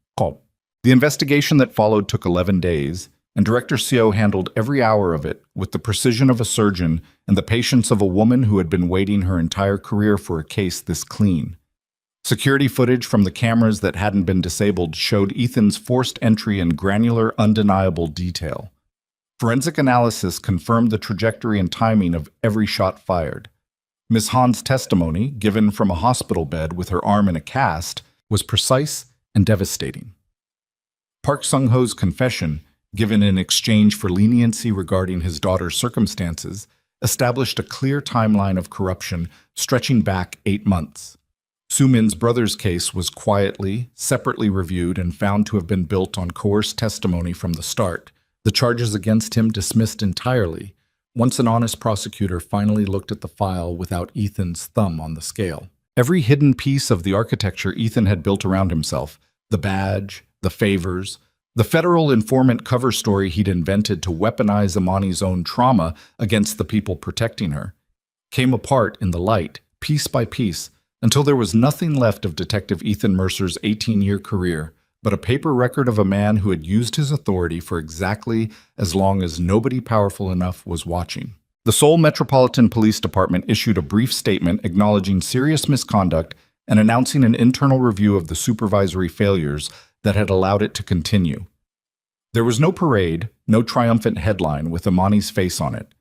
The investigation that followed took 11 days, and Director Seo handled every hour of it with the precision of a surgeon and the patience of a woman who had been waiting her entire career for a case this clean. Security footage from the cameras that hadn't been disabled showed Ethan's forced entry in granular, undeniable detail. Forensic analysis confirmed the trajectory and timing of every shot fired. Ms. Han's testimony, given from a hospital bed with her arm in a cast, was precise and devastating. Park Sung-ho's confession, given in exchange for leniency regarding his daughter's circumstances, established a clear timeline of corruption stretching back 8 months. Soo-min's brother's case was quietly, separately reviewed and found to have been built on coerced testimony from the start, the charges against him dismissed entirely, once an honest prosecutor finally looked at the file without Ethan's thumb on the scale. Every hidden piece of the architecture Ethan had built around himself, the badge, the favors, the federal informant cover story he'd invented to weaponize Amani's own trauma against the people protecting her, came apart in the light, piece by piece, until there was nothing left of Detective Ethan Mercer's 18-year career, but a paper record of a man who had used his authority for exactly as long as nobody powerful enough was watching. The Seoul Metropolitan Police Department issued a brief statement acknowledging serious misconduct and announcing an internal review of the supervisory failures that had allowed it to continue. There was no parade, no triumphant headline with Amani's face on it.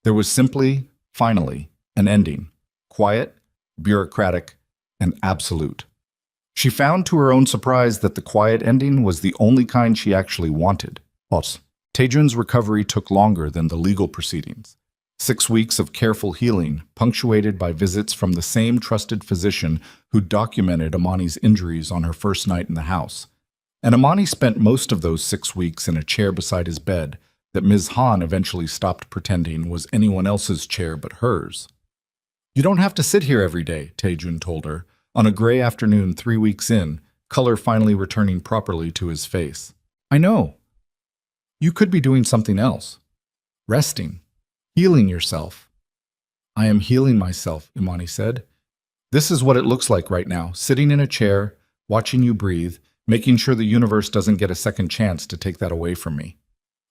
There was simply, finally, an ending. Quiet, bureaucratic, and absolute. She found to her own surprise that the quiet ending was the only kind she actually wanted. Taejun's recovery took longer than the legal proceedings. 6 weeks of careful healing, punctuated by visits from the same trusted physician who documented Amani's injuries on her first night in the house. And Amani spent most of those 6 weeks in a chair beside his bed that Ms. Han eventually stopped pretending was anyone else's chair but hers. "You don't have to sit here every day," Taejun told her, on a gray afternoon 3 weeks in, color finally returning properly to his face. "I know. You could be doing something else. Resting. Healing yourself." I am healing myself, Imani said. This is what it looks like right now, sitting in a chair, watching you breathe, making sure the universe doesn't get a second chance to take that away from me.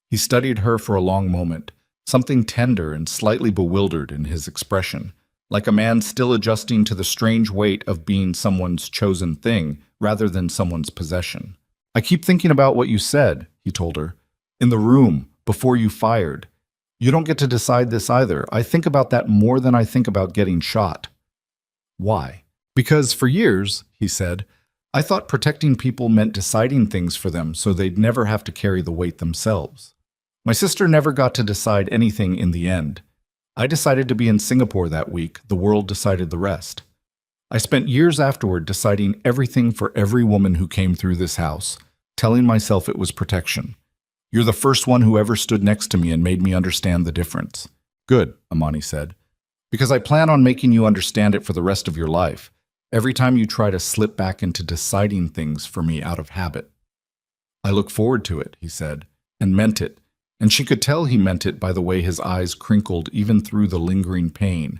He studied her for a long moment, something tender and slightly bewildered in his expression, like a man still adjusting to the strange weight of being someone's chosen thing rather than someone's possession. I keep thinking about what you said, he told her, in the room, before you fired. You don't get to decide this either. I think about that more than I think about getting shot. Why? Because for years, he said, I thought protecting people meant deciding things for them so they'd never have to carry the weight themselves. My sister never got to decide anything in the end. I decided to be in Singapore that week. The world decided the rest. I spent years afterward deciding everything for every woman who came through this house, telling myself it was protection. You're the first one who ever stood next to me and made me understand the difference. Good, Imani said. Because I plan on making you understand it for the rest of your life, every time you try to slip back into deciding things for me out of habit. I look forward to it, he said, and meant it, and she could tell he meant it by the way his eyes crinkled even through the lingering pain,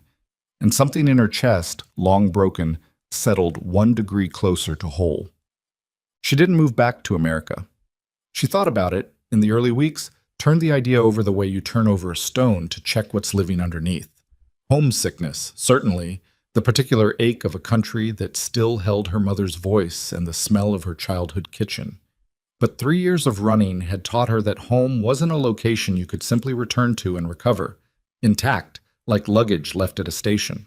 and something in her chest, long broken, settled 1 degree closer to whole. She didn't move back to America. She thought about it, in the early weeks, turned the idea over the way you turn over a stone to check what's living underneath. Homesickness, certainly, the particular ache of a country that still held her mother's voice and the smell of her childhood kitchen. But 3 years of running had taught her that home wasn't a location you could simply return to and recover, intact, like luggage left at a station.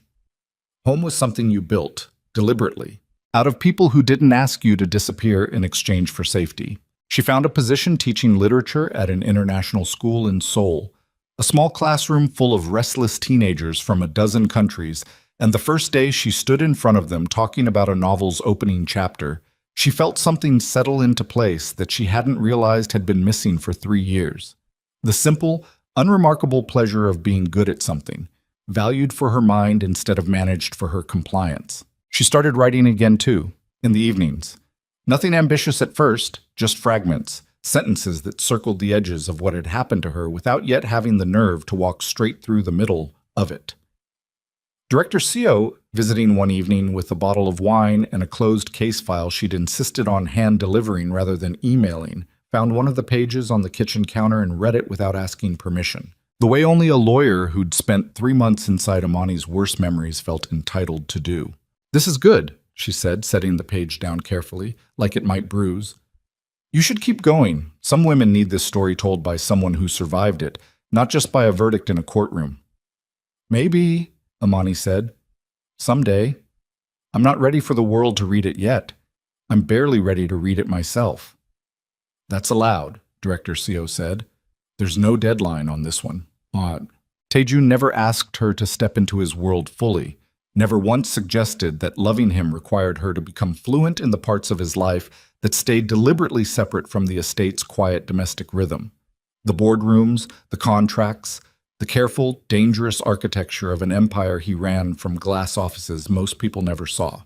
Home was something you built, deliberately, out of people who didn't ask you to disappear in exchange for safety. She found a position teaching literature at an international school in Seoul, a small classroom full of restless teenagers from a dozen countries, and the first day she stood in front of them talking about a novel's opening chapter, she felt something settle into place that she hadn't realized had been missing for 3 years. The simple, unremarkable pleasure of being good at something, valued for her mind instead of managed for her compliance. She started writing again too, in the evenings. Nothing ambitious at first, just fragments, sentences that circled the edges of what had happened to her without yet having the nerve to walk straight through the middle of it. Director Seo, visiting one evening with a bottle of wine and a closed case file she'd insisted on hand-delivering rather than emailing, found one of the pages on the kitchen counter and read it without asking permission. The way only a lawyer who'd spent 3 months inside Imani's worst memories felt entitled to do. This is good, she said, setting the page down carefully, like it might bruise. You should keep going. Some women need this story told by someone who survived it, not just by a verdict in a courtroom. Maybe, Imani said. Someday. I'm not ready for the world to read it yet. I'm barely ready to read it myself. That's allowed, Director Seo said. There's no deadline on this one. Taejun never asked her to step into his world fully, never once suggested that loving him required her to become fluent in the parts of his life that stayed deliberately separate from the estate's quiet domestic rhythm. The boardrooms, the contracts, the careful, dangerous architecture of an empire he ran from glass offices most people never saw.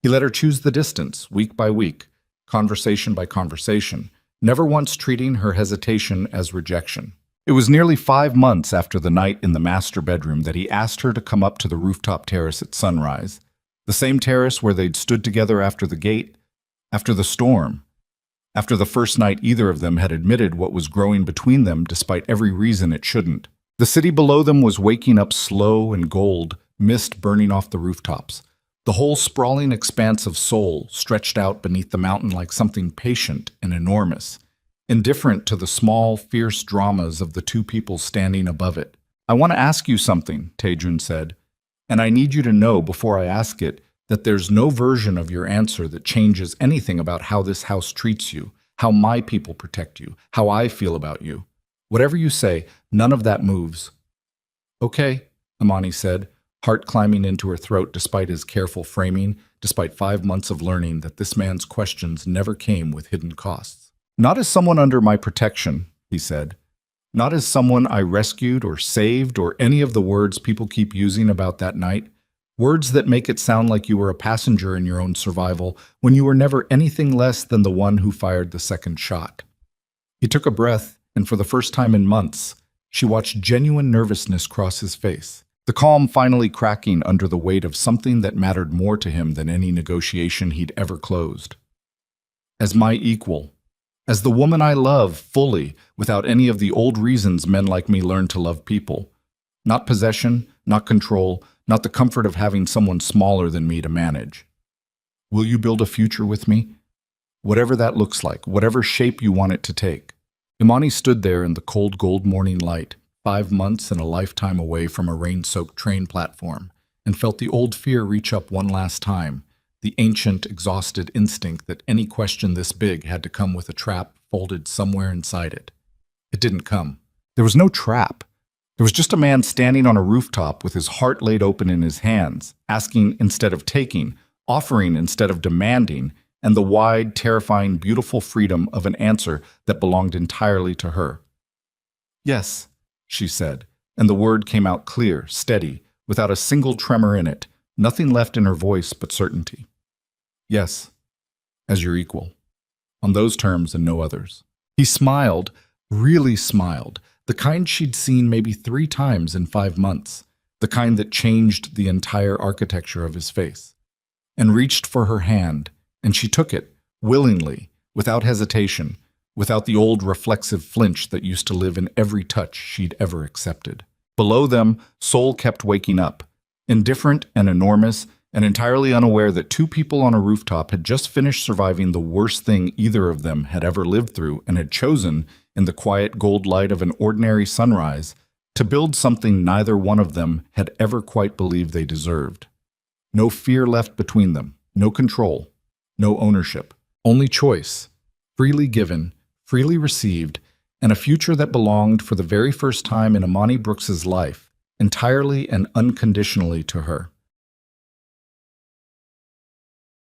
He let her choose the distance, week by week, conversation by conversation, never once treating her hesitation as rejection. It was nearly 5 months after the night in the master bedroom that he asked her to come up to the rooftop terrace at sunrise, the same terrace where they'd stood together after the gate, after the storm, after the first night either of them had admitted what was growing between them despite every reason it shouldn't. The city below them was waking up slow and gold, mist burning off the rooftops. The whole sprawling expanse of Seoul stretched out beneath the mountain like something patient and enormous, indifferent to the small, fierce dramas of the two people standing above it. I want to ask you something, Taejun said, and I need you to know before I ask it that there's no version of your answer that changes anything about how this house treats you, how my people protect you, how I feel about you. Whatever you say, none of that moves. Okay, Imani said, heart climbing into her throat despite his careful framing, despite 5 months of learning that this man's questions never came with hidden costs. Not as someone under my protection, he said. Not as someone I rescued or saved or any of the words people keep using about that night. Words that make it sound like you were a passenger in your own survival when you were never anything less than the one who fired the second shot. He took a breath, and for the first time in months, she watched genuine nervousness cross his face. the calm finally cracking under the weight of something that mattered more to him than any negotiation he'd ever closed. As my equal, as the woman I love fully, without any of the old reasons men like me learn to love people. Not possession, not control, not the comfort of having someone smaller than me to manage. Will you build a future with me? Whatever that looks like, whatever shape you want it to take. Imani stood there in the cold gold morning light, 5 months and a lifetime away from a rain-soaked train platform, and felt the old fear reach up one last time, the ancient, exhausted instinct that any question this big had to come with a trap folded somewhere inside it. It didn't come. There was no trap. There was just a man standing on a rooftop with his heart laid open in his hands, asking instead of taking, offering instead of demanding, and the wide, terrifying, beautiful freedom of an answer that belonged entirely to her. Yes, she said, and the word came out clear, steady, without a single tremor in it, nothing left in her voice but certainty. Yes, as your equal. On those terms and no others. He smiled, really smiled, the kind she'd seen maybe 3 times in 5 months, the kind that changed the entire architecture of his face, and reached for her hand, and she took it, willingly, without hesitation, without the old reflexive flinch that used to live in every touch she'd ever accepted. Below them, Soul kept waking up, indifferent and enormous, and entirely unaware that 2 people on a rooftop had just finished surviving the worst thing either of them had ever lived through and had chosen, in the quiet gold light of an ordinary sunrise, to build something neither one of them had ever quite believed they deserved. No fear left between them, no control, no ownership, only choice, freely given, freely received, and a future that belonged for the very first time in Imani Brooks's life, entirely and unconditionally to her.